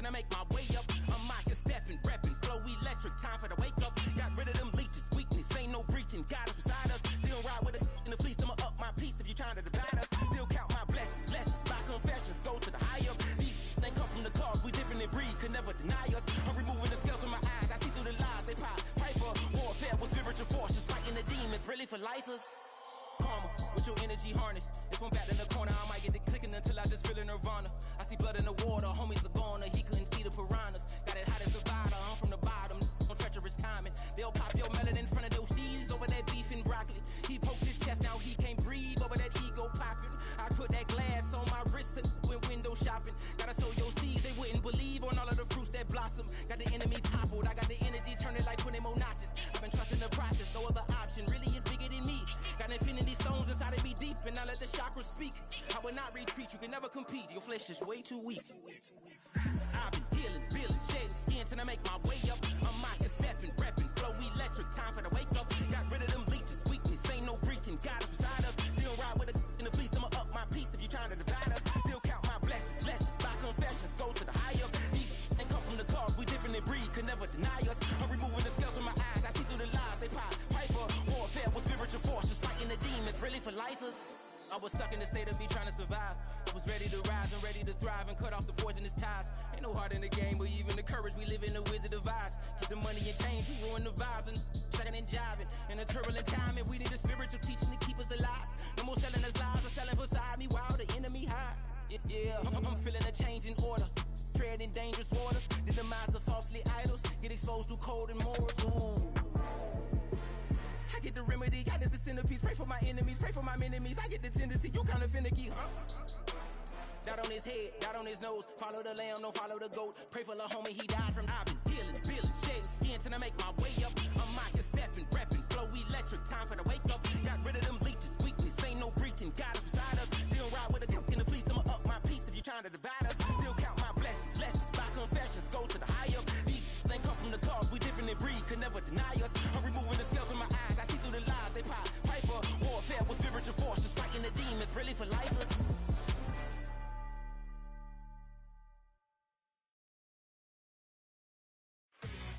till I make my way up. I'm mocking, stepping, repping, flow electric. Time for the wake up. Got rid of them leeches, weakness, ain't no breaching. God is beside us. Still ride with us in the fleece. I'ma up my piece if you're trying to divide us. Still count my blessings, lessons, by confessions. Go to the high up. These they come from the cars, we different in breed, could never deny us. I'm removing the scales from my eyes. I see through the lies they pop. Piper, warfare with spiritual force, just fighting the demons, really for lifers. Karma, with your energy harness. If I'm back in the corner, I might get the clicking until I just feel a nirvana. I see blood in the water, homies are gone, he couldn't see the piranhas. Got it hot as Nevada, I'm from the bottom, on treacherous timing. They'll pop your melon in front of those seeds over that beef and broccoli. He poked his chest, now he can't breathe over that ego popping. I put that glass on my wrist and went window shopping. Gotta sow your seeds, they wouldn't believe on all of the fruits that blossom. Got the enemy toppled, I got the energy turning like 20 more notches. I've been trusting the process, no other option really is bigger than me. Got infinity stones inside of me deep, and I let the chakras speak. I will not retreat, you can never compete, your flesh is way too weak. I've been healing, building, shedding skin till I make my way up. I'm mocking, stepping, repping, flow electric, time for the wake up. Got rid of them leeches, weakness, ain't no breaching, God is beside us. Still ride with a in the fleece, I'ma up my piece if you're trying to divide us. Still count my blessings, lessons, by confessions, go to the high up. These ain't come from the cars, we different in breed, could never deny us. I'm removing the scales from my eyes, I see through the lies they pop. Piper, warfare with spiritual force, just fighting the demons, really for lifers. I was stuck in the state of me trying to survive. I was ready to rise and ready to thrive and cut off the poisonous ties. Ain't no heart in the game, but even the courage we live in the Wizard of Oz. Keep the money and change, we ruin the vibes and shucking and jiving. In a turbulent time, and we need a spiritual teaching to keep us alive. No more selling us lies or selling beside me while the enemy hide. Yeah, I'm feeling a change in order. Treading dangerous waters, the demise of falsely idols. Get exposed to cold and morals. Ooh. I get the remedy, God is the centerpiece. Pray for my enemies, pray for my enemies. I get the tendency, you kinda finicky, huh? Dot on his head, dot on his nose. Follow the lamb, don't follow the goat. Pray for the homie, he died from. I've been healing, building, shedding skin till I make my way up. I'm mocking, stepping, repping, flow electric. Time for the wake up. Got rid of them leeches, weakness, ain't no breaching. God is beside us. Still ride with a cook in the fleece, I'ma up my piece if you're trying to divide us. Still count my blessings, lessons, by confessions, go to the high up. These ain't come from the cars, we different in breed, could never deny us. I'm removing the scales from my eyes, I see through the lies they pop. Piper, warfare with spiritual force, just fighting the demons, really for lifers.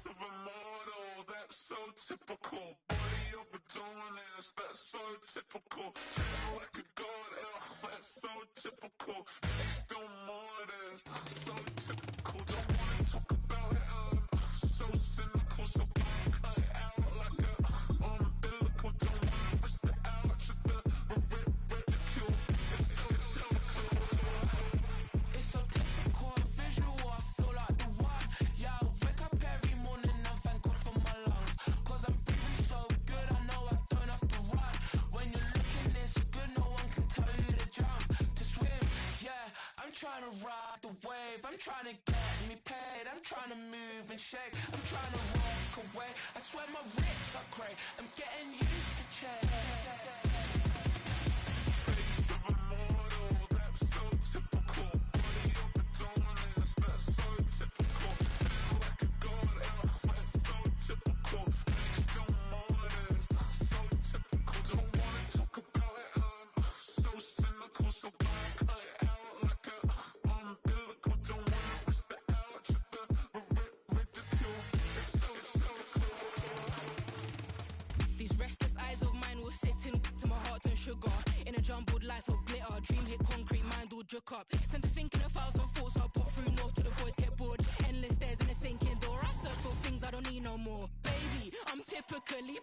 Of a model, that's so typical. Body of Adonis, that's so typical. Tail like a god, that's so typical. He's still modest, that's so typical. Don't wanna talk about it, so cynical. So black, cut it out like a umbilical. Don't wanna risk the ouch of the ridicule. It's so typical. It's so typical, visual, I feel like the one. Yeah, I wake up every morning and thank God for my lungs. Cause I'm breathing so good, I know I don't have to run. When you're looking this good, no one can tell you to jump, to swim. Yeah, I'm trying to ride the wave, I'm trying to get me paid, I'm trying to move and shake, I'm trying to walk away. I swear my wrists are great, I'm getting used to change. Face of a model, that's so typical. Body of Adonis, that's so typical. Tail like a god, that's so typical. He's still modest, that's so typical. Don't wanna talk about it, so cynical. So black, cut it out like a umbilical. Don't wanna risk the ouch of the ridicule. It's so typical. These restless eyes of mine will sit in to my heart and sugar. In a jumbled life of glitter, dream hit concrete, mind all jook up. Tend to think in 1,000 thoughts, I pop through north till the boys get bored. Endless stairs in a sinking door, I search for things I don't need no more. Baby, I'm typically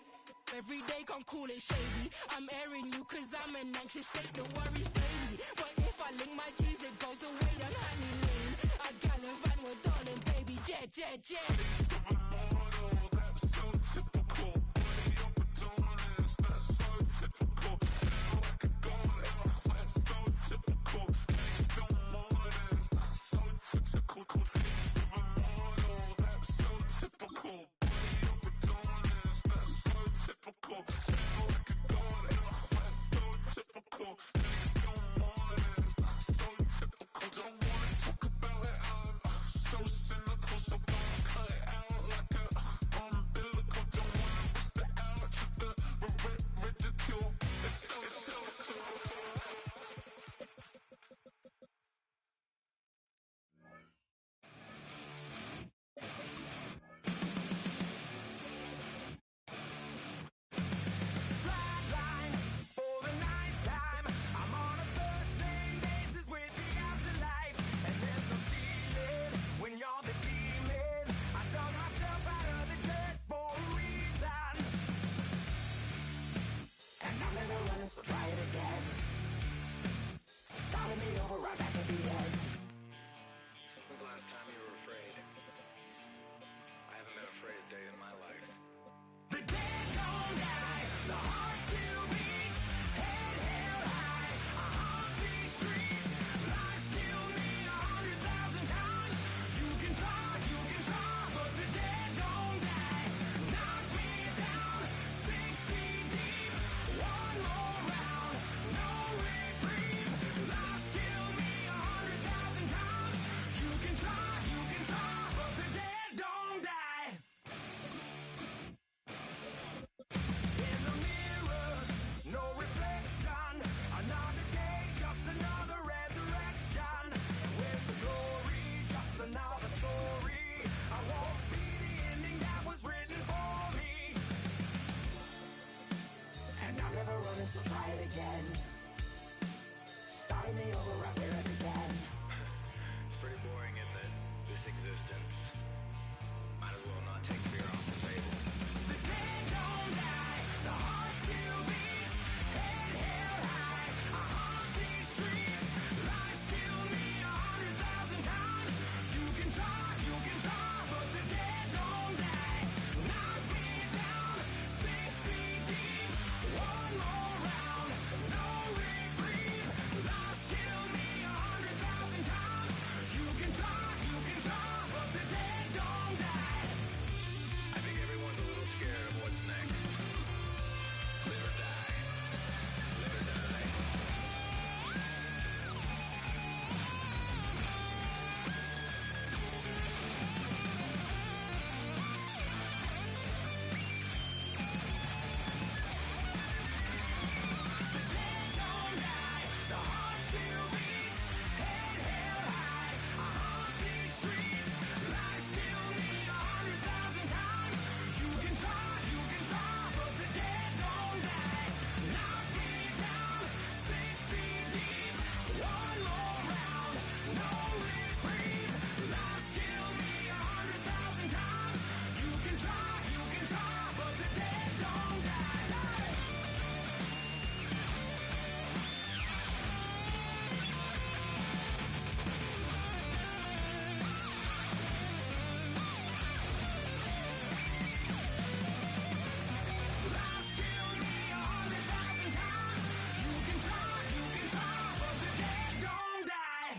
every day, can't call it shady. I'm airing you cause I'm an anxious state, the worries daily. But if I link my G's, it goes away down honey lane. I gallivant with darling, baby, jet, jet, jet. Face of a model, that's so typical. Body of Adonis, that's so typical. Tail like a god, that's so typical. He's still modest, that's so typical. Face of a model, that's so typical. Body of Adonis, that's so typical. Tail like a god, that's so typical. He's still modest, that's so typical. Don't wanna talk about it, so cynical. So black, cut it out Starting me over right back at the end. When's the last time you were afraid? I haven't been afraid a day in my life. The dead don't die, the heart still beats, head held high, I haunt these streets, life still me 100,000 times. You can try, but the dead don't die. Knock me down, 6 feet deep, one more round, no reprieve, life still me 100,000 times. You can try, but the dead don't die. In the mirror, no reflection. Another day, just another resurrection. Where's the glory? Just another story. I won't be the ending that was written for me. And I'm never running, so try it again. Starting me over right there at the end. It's pretty boring, isn't it? This existence. Might as well not take fear off the table. The dead don't die, the heart still beats, head held high, I haunt these streets, life still me 100,000 times. You can try, but the dead don't die. Knock me down, 6 feet deep, one more round, no reprieve, life still me 100,000 times. You can try, but the dead don't die. I think everyone's a little scared of what's next. Live or die. Live or die. The dead don't die, the heart still beats, head held high, I haunt these streets, life still me 100,000 times. You can try, but the dead don't die. Knock me down, 6 feet deep, one more round, no reprieve, life still me 100,000 times. You can try, but the dead don't die. Life still me 100,000 times. You can try, but the dead don't die.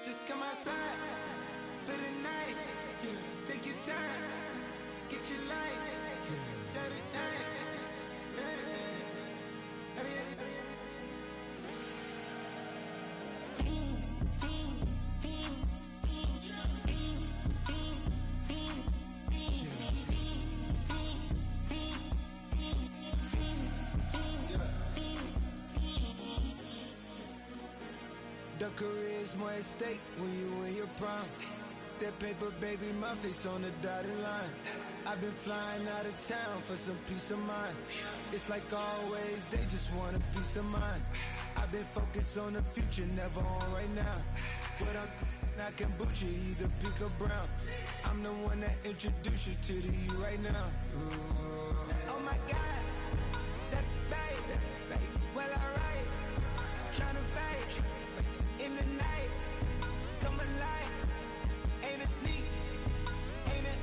Just come outside for the night. Take your time, get your light. Shut it down. The career's more at stake when you in your prime. That paper, baby, my face on the dotted line. I've been flying out of town for some peace of mind. It's like always, they just want a peace of mind. I've been focused on the future, never on right now. But I can boot you either pink or brown. I'm the one that introduced you to the you right now. Oh my God, that's babe. Well, alright, tryna fight in the night. Come alive, ain't it sneak? Ain't it?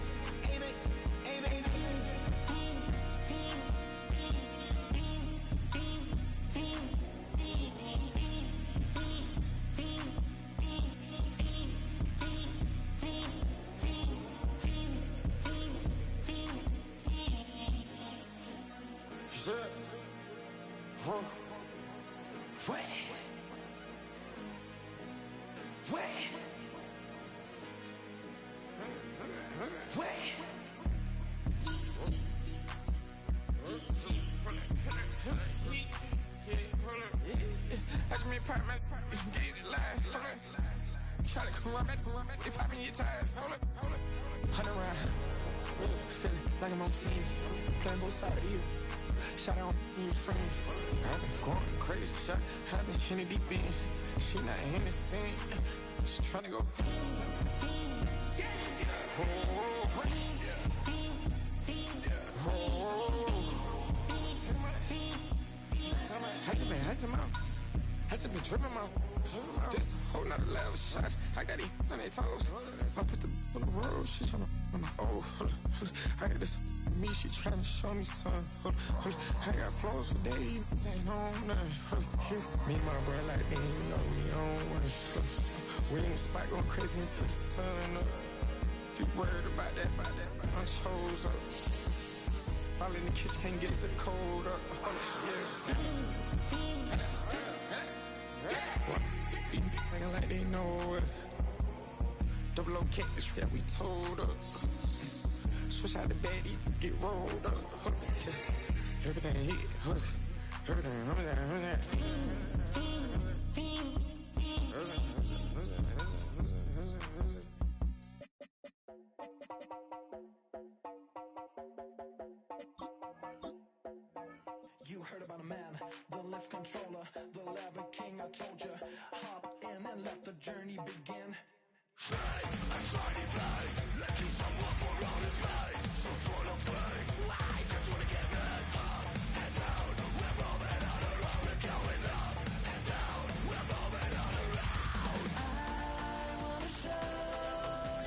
Try to come run back, they popping your tires. Hold up. 100 round, feeling like I'm on team, playing both sides of you. Shot on your friends. I've been going crazy, shot. I've been in the deep end. She not in the scene. She tryna go. I just been tripping out. Just a whole nother level shot. I got these on their toes. I put the on the road. She tryna I got this me. She tryna show me something. I got flows for days. Ain't on nothing. Me and my bro like they ain't know me on one. We in the spot going crazy until the sun up. You worried about that? I chose up. All in the kitchen can't get the cold up. Nigga like they know it. Double O cactus that we told us. Switch out the baddie, get rolled up. Everything hit, everything. You heard about a man, the lift controller, the lever king, I told you. Hop in and let the journey begin. Fate, anxiety flies, let you someone for all his face. So full of face, I just wanna get it up and down. We're moving on around, we're going up and down. We're moving on around. I wanna show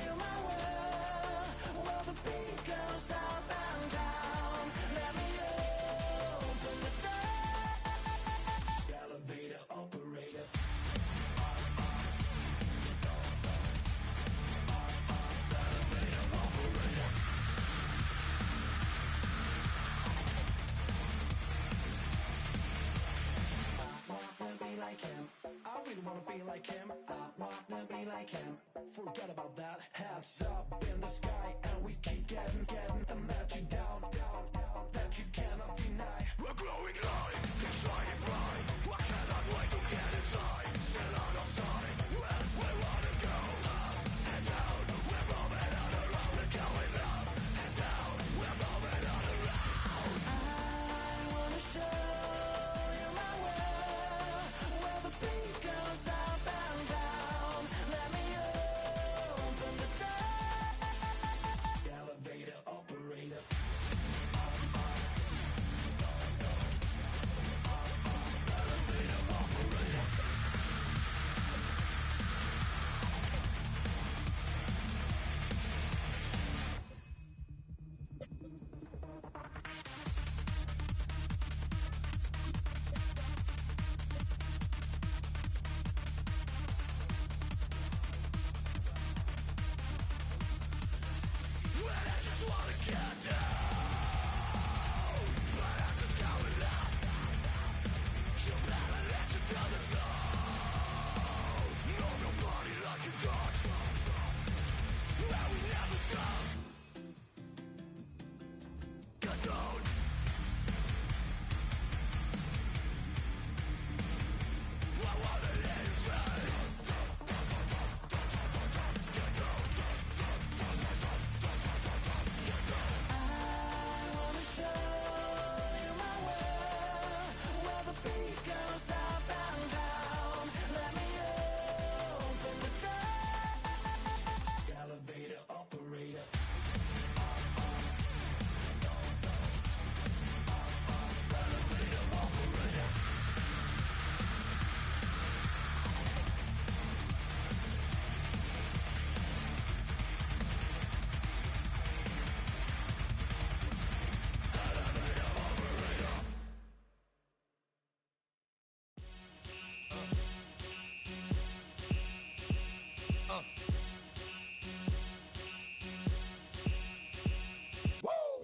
you my world, where the beat goes up and down. Let me open the door. Elevator operator. Like him, I really wanna be like him. I wanna be like him. Forget about that. Hats up in the sky, and we keep getting and let you down, that you cannot deny. We're glowing light, it's shining bright. I cannot wait to get inside. Still out of sight, we wanna go up and down. We're moving on around, we're going up and down. We're moving on around. I wanna show you my world, where the beat goes up and down. Let me open the door. Elevator operator.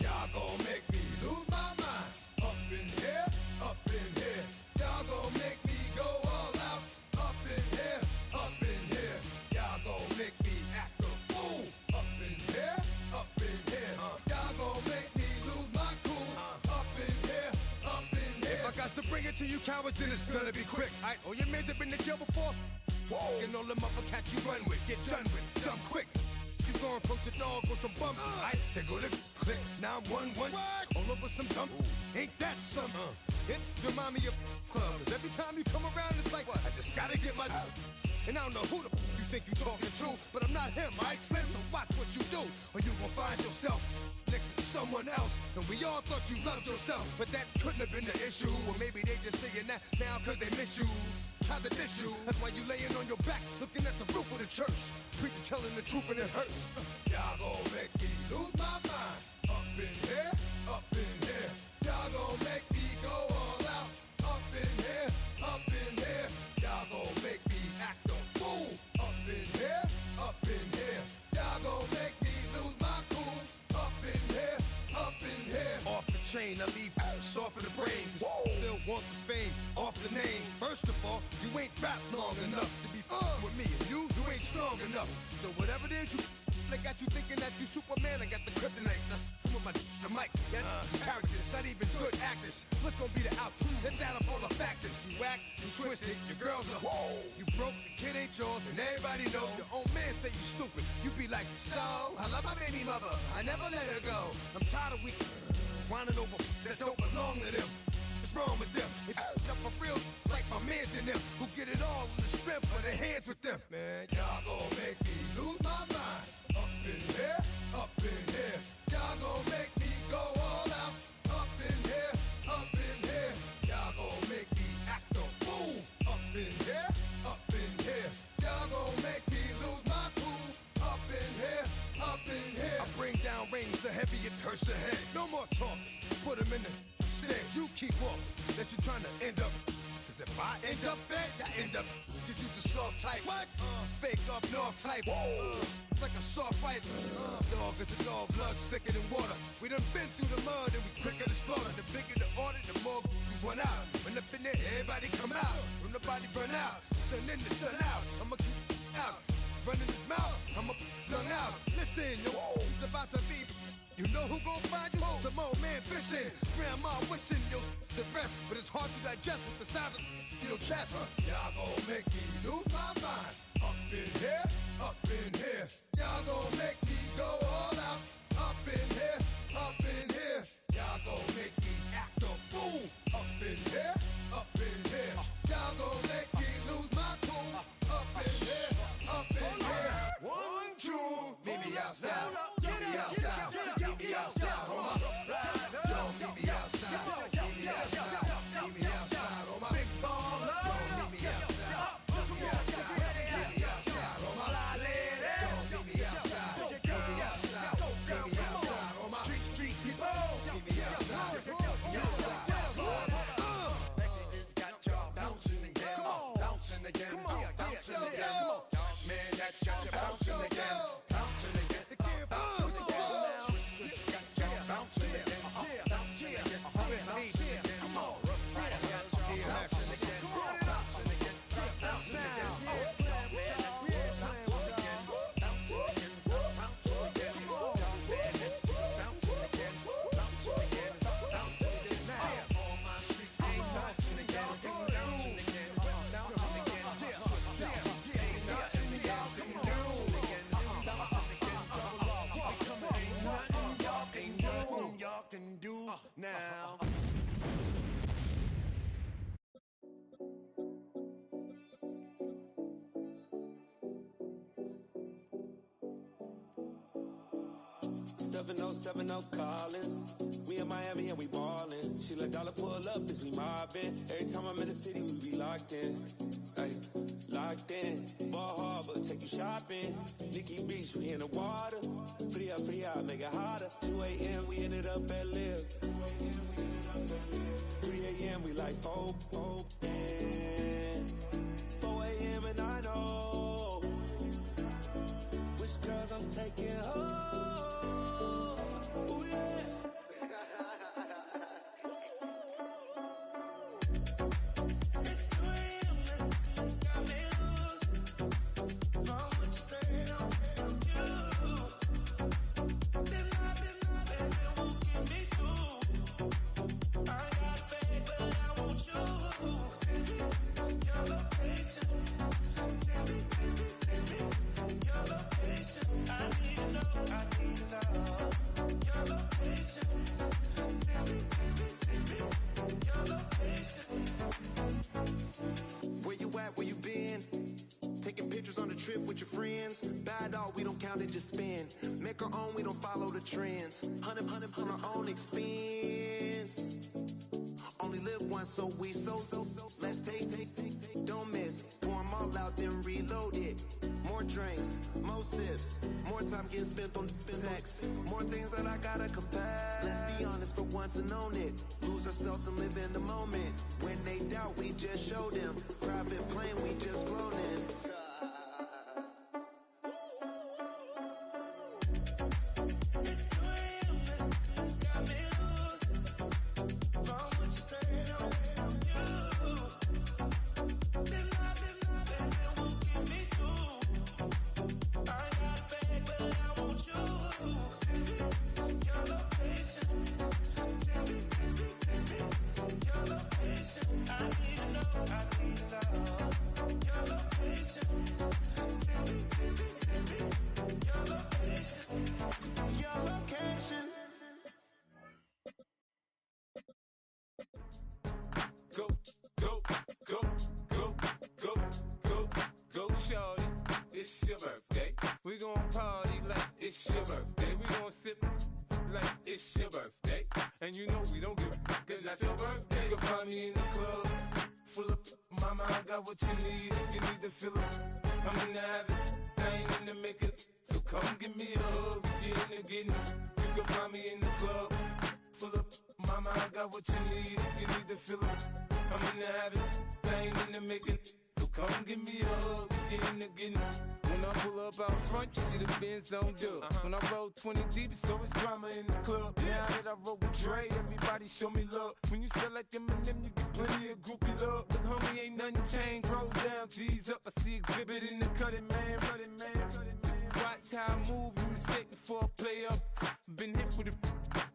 Y'all gon' make me lose my mind. Up in here, up in here. Y'all gon' make me go all out. Up in here, up in here. Y'all gon' make me act a fool. Up in here, up in here. Y'all gon' make me lose my cool. Up in here, up in here. If I got to bring it to you cowards, then it's gonna be quick. Oh, your man's have been in jail before? Whoa. And all them uppercats you run with, get done with, dumb quick. You gon' approach the dog with some bumps. They go to click 911. All over some dump. Ain't that something? It's the mommy of club. 'Cause every time you come around, it's like, what? I just gotta get my. And I don't know who the you think you talking true, but I'm not him, right, Slim? So watch what you do, or you gon' find yourself next to someone else. And we all thought you loved yourself, but that couldn't have been the issue. Or maybe they just saying that now cause they miss you. Try to diss you, that's why you laying on your back, looking at the roof of the church. Preacher telling the truth and it hurts. Y'all gon' make me lose my mind. Up in here, up in here. Y'all gon' make me go all out. Up in here, up in here. Y'all gon' make me act a fool. Up in here, up in here. Y'all gon' make me lose my cool. Up in here, up in here. Off the chain, I leave soft in the brain. Still want the fame, off the name. First of all, you ain't rap long enough to be with me. And you ain't strong enough. So whatever it is you they got you thinking that you Superman, I got the kryptonite. With the mic, that's characters, not even good actors. What's gonna be the outcome? Let's add up all the factors. You whack, you twisted, your girls are you broke, the kid ain't yours, and everybody know. Your own man say you stupid. You be like, so, I love my baby mother, I never let her go. I'm tired of weak, whining over that don't belong to them. What's wrong with them? It's up for real, like my mans in them, who get it all in the strength of their hands with them. Man, y'all gon' make me lose my mind. Up in here, up in here. Y'all gon' make me go all out. Up in here, up in here. Y'all gon' make me act a fool. Up in here, up in here. Y'all gon' make me lose my cool. Up in here, up in here. I bring down rain so heavy it hurts the head. No more talk, put him in the stand. You keep walking, that you trying to end up. Cause if I end up fed, I end up. Cause you the soft type. What? Fake up north type. It's like a soft fight. Dog is a dog, blood thicker than water. We done been through the mud and we quicker to slaughter. The bigger the order, the more we run out. When up in there, everybody come out. When the body burn out, sun in the sun out. I'ma keep out. Running his mouth, I'ma flung out. Listen, yo, it's about to be. You know who gon' find you? Some old man fishing. Grandma wishing you the best, but it's hard to digest with the sound of your chest. Y'all gon' make me lose my mind. Up in here, up in here. Y'all gon' make me go all out. Up in here, up in here. Y'all gon' make me act a fool. Up in here, up in here. Y'all gon' make me lose my cool. Up in here, up in here. 1, 2, meet me outside. Meet me outside. Meet me outside, hold up. Yo, meet me outside. Meet me outside. Meet me outside, hold up. Big baller. Yo, meet me outside. Meet me outside. Meet me outside, hold up. Yo, meet me outside. Meet me outside. Meet me outside, hold up. Street people. Meet me outside. Meet me outside. Texas got y'all bouncing again. Bouncing again. Bouncing again. Man, that's got you bouncing again. Bouncing again. Bouncing again. Can do now. Seven oh Collins. We in Miami and we ballin'. She let dollar pull up as we mobbin'. Every time I'm in the city, we be locked in. Ay, locked in. Ball Harbor, take you shopping. Nikki Beach, we in the water. Fria, make it hotter. 2 a.m. we ended up at Live. 3 a.m. we like Pope. 4 a.m. and I know which girls I'm taking home. Ooh, yeah. I with your friends. Bad dog, we don't count it, just spend. Make our own, we don't follow the trends. Hundred on our own expense. Only live once, so let's take, don't miss. Pour 'em all out, then reload it. More drinks, more sips, more time getting spent on text. More things that I gotta confess. Let's be honest for once and own it. Lose ourselves and live in the moment. When they doubt, we just show them. Private plane, we just floating. Go, shorty, it's your birthday. We gon' party like it's your birthday. We gon' sip like it's your birthday. And you know we don't give a cause that's your birthday. You can find me in the club, full of mama, I got what you need. If you need to fill up, I'm in the habit, I ain't in the making. So come give me a hug, if you're in the getting. You can find me in the club, full of mama, I got what you need. If you need to fill up, I'm in the habit, I ain't in the making. So come give me a hug, get in the getting. When I pull up out front, you see the Benz on dub. When I roll 20 deep, it's always drama in the club. Now that I roll with Dre, everybody show me love. When you sell like them and them, you get plenty of groupie love. Look, homie, ain't nothing changed. Roll down, G's up. I see exhibit in the cutting, man. Watch how I move, you mistake before I play up. Been hit with a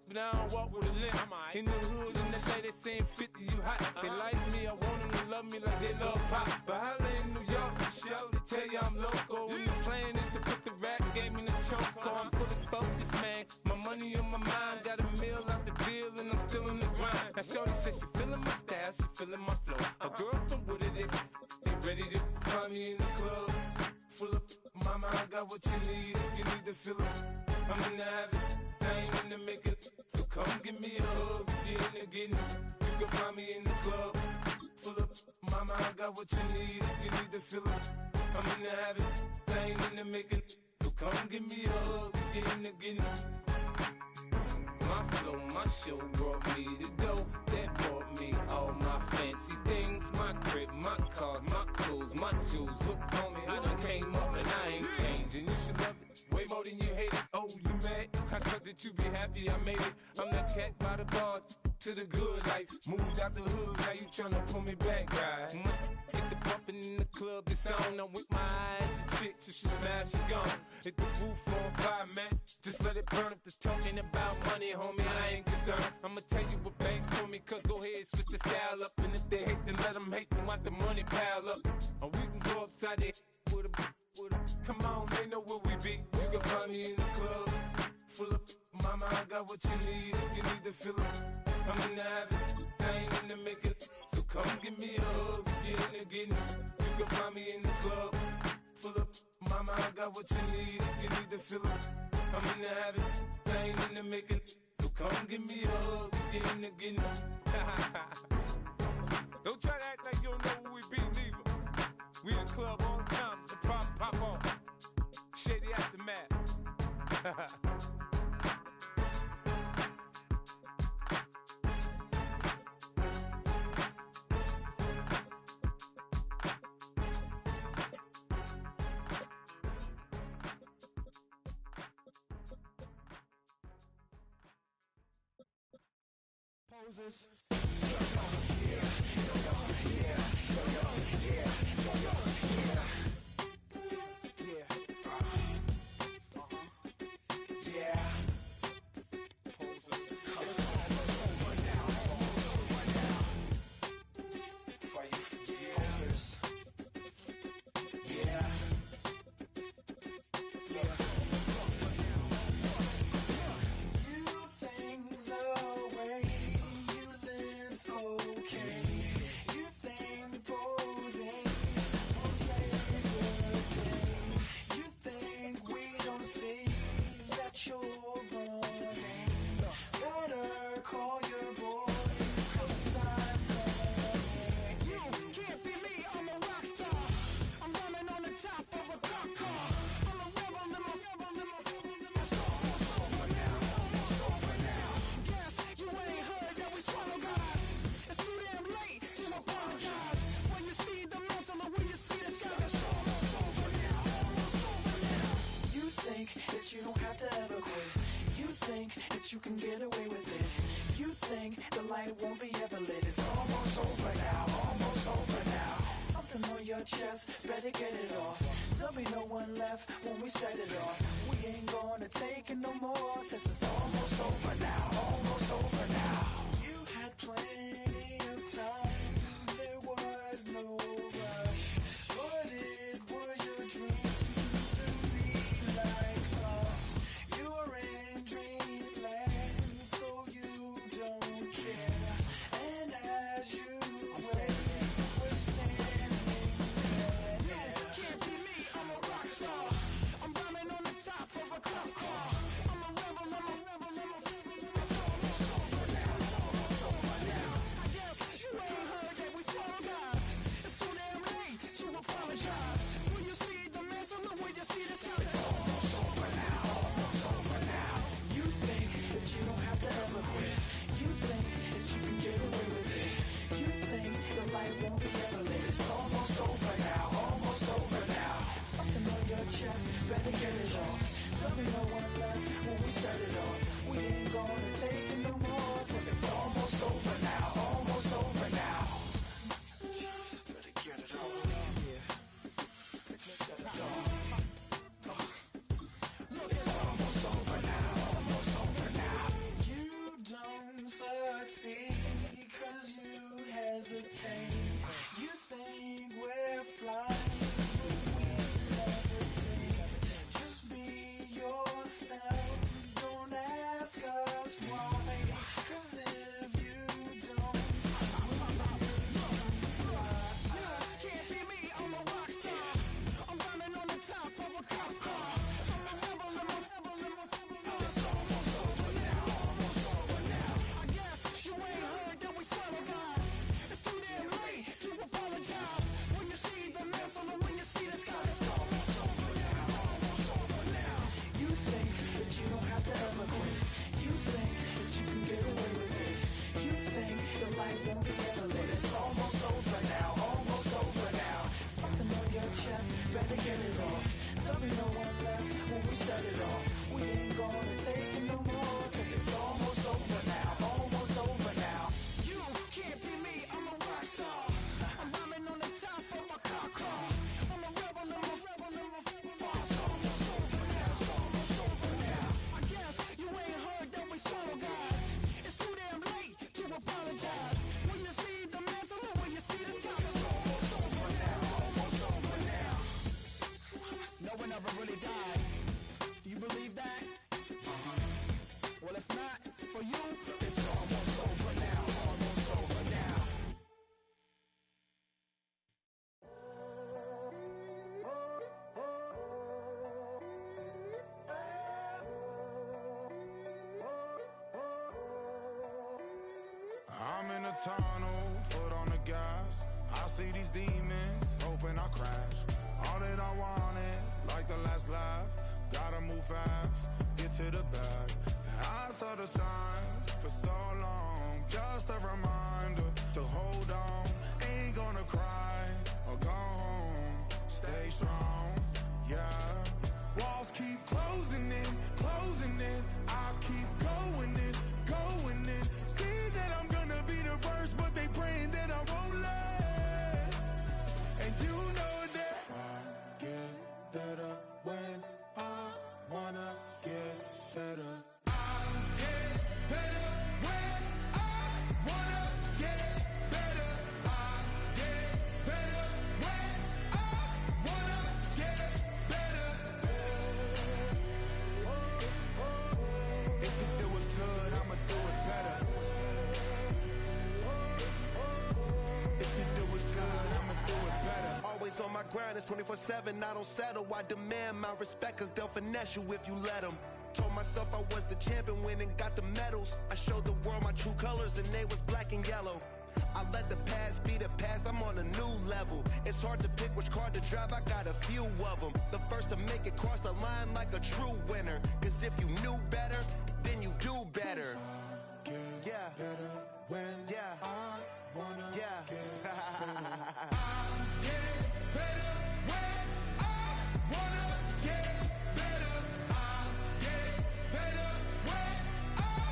but I don't walk with a limp. In the hood, in the lady saying 50, you hot. They like me, I want them to love me like they love pop. But holla in New York, show to tell you I'm local. When the plan is to put the rap game in the choke. I'm fully focused, man. My money on my mind, got a meal out the deal, and I'm still in the grind. Now shorty says she feeling my style, she feeling my flow. A girl from Wooded, they ready to find me in the club. Full of mama, I got what you need. If you need to fill up, I'm in the habit, I ain't in the making. So come give me a hug, if you're in the getting. You can find me in the club, full of mama, I got what you need. If you need to fill up, I'm in the habit, I ain't in the making. So come give me a hug, if you're in the getting. My flow, my show brought me to go. That brought me all my fancy things. My crib, my cars, my clothes, my jewels. Look, homie, I done came up and I ain't changing. You should love it way more than you hate it. Oh, you mad? I thought that you be happy I made it. I'm that cat by the bar to the good life. Moved out the hood, now you tryna pull me back, right? Hit the bumpin' in the club, it's on. I'm with my eyes, your chicks, if she smash, she gone. Hit the roof on fire, man. Just let it burn if they're talking about money, homie, I ain't concerned. I'ma tell you what banks told me, cause go ahead, switch the style up. And if they hate, then let them hate, then watch the money pile up. Or we can go upside there with a come on, they know where we be. You can find me in the club, full of mama, I got what you need. If you need to fill up, I'm in the habit, I ain't in the making. So come give me a hug, if you're in the getting. You can find me in the club, full of mama, I got what you need. If you need to fill up, I'm in the habit, I ain't in the making. So come give me a hug, if you're in the getting. Don't try to act like you don't know who we be, neither. We in the club all the time, so pop on. Shady Aftermath. Poses. that you can get away with it. You think the light won't be ever lit. It's almost over now, almost over now. Something on your chest, better get it off. There'll be no one left when we set it off. We ain't gonna take it no more, since it's almost over now, almost over now. You had plenty of time, there was no rush, but it was your dream to be like us. You're in dreamland, so you don't care. And as you wait, we're standing there. Yeah, can't be me, I'm a rock star. I'm rhyming on the top of a cop car. I'm a rebel, I'm a rebel, I'm a rebel. It's almost over now, it's almost over now. I guess you ain't heard that we swallow guys. It's too damn late to apologize. When you see the mantle, know when you see the sun. It's almost over now, almost over now. You think that you don't have to ever quit. You think that you can get away with it. You think the light won't be ever lit. It's almost over now, almost over now. Something on your chest, better get it off. There'll be no one left when we set it off. We ain't gonna take it no more, since it's almost over now, almost over now. Just better get it off. Yeah. Set it off. Look, it's almost over now, almost over now. You don't succeed, cause you hesitate. You think we're flying, but we levitate. Just be yourself, don't ask us why. Cause if you don't, Can't be me, I'm a rock star. I'm rhyming on the top of a cop's car. I'm a rebel, I'm a rebel, I'm a rebel. it's almost over now, almost over now. I guess you ain't heard that we swallow guys. It's too damn late to apologize. When you see the mantle and when you see the sky, it's almost over now, almost over now. You think that you don't have to ever quit. You think that you can get away with it. You think the light won't be ever lit. It's almost over now, almost over now. Something on your chest, better get it off. There'll be no one left when we set it off. We ain't gonna take it no more, since it's almost over now, almost over now. You can't be me, I'm a rock star. I'm rhyming on the top of my cop car. I'm a rebel, I'm a rebel, I'm a rebel. It's almost over now, it's almost over now. I guess you ain't heard that we swallow guys. It's too damn late to apologize. When you see the mantle and when you see the sky, it's almost over now, almost over now. No one ever really dies. Do you believe that? Well, if not, for you, It's almost over now, almost over now. I'm in a tunnel, foot on the gas. I see these demons, hoping I crash. All that I wanted, like the last laugh. Gotta move fast, get to the bag. I saw the signs for so long. Just a reminder to hold on. Ain't gonna cry or go home. Stay strong, yeah. Walls keep closing in, closing in. I keep going in, going in. See that I'm gonna be the first, but they praying that I won't let. And you know that I get better when I wanna get better. I get better when I wanna get better. I get better when I wanna get better. If you do it good, I'ma do it better. If you do it good, I'ma do it better. Always on my grind, it's 24/7, I don't settle. I demand my respect, cause they'll finesse you if you let them. Told myself I was the champion, went and got the medals. I showed the world my true colors and they was black and yellow. I let the past be the past, I'm on a new level. It's hard to pick which car to drive, I got a few of them. The first to make it cross the line like a true winner. Cause if you knew better, then you do better. Yeah. Better when Yeah. I wanna Yeah. get better. I get better when I wanna get better. I get better when I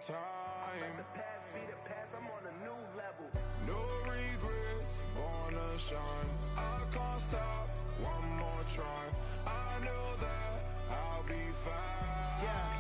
time. The past be the past, I'm on a new level. No regrets, born to shine. I can't stop, one more try. I know that I'll be fine. Yeah.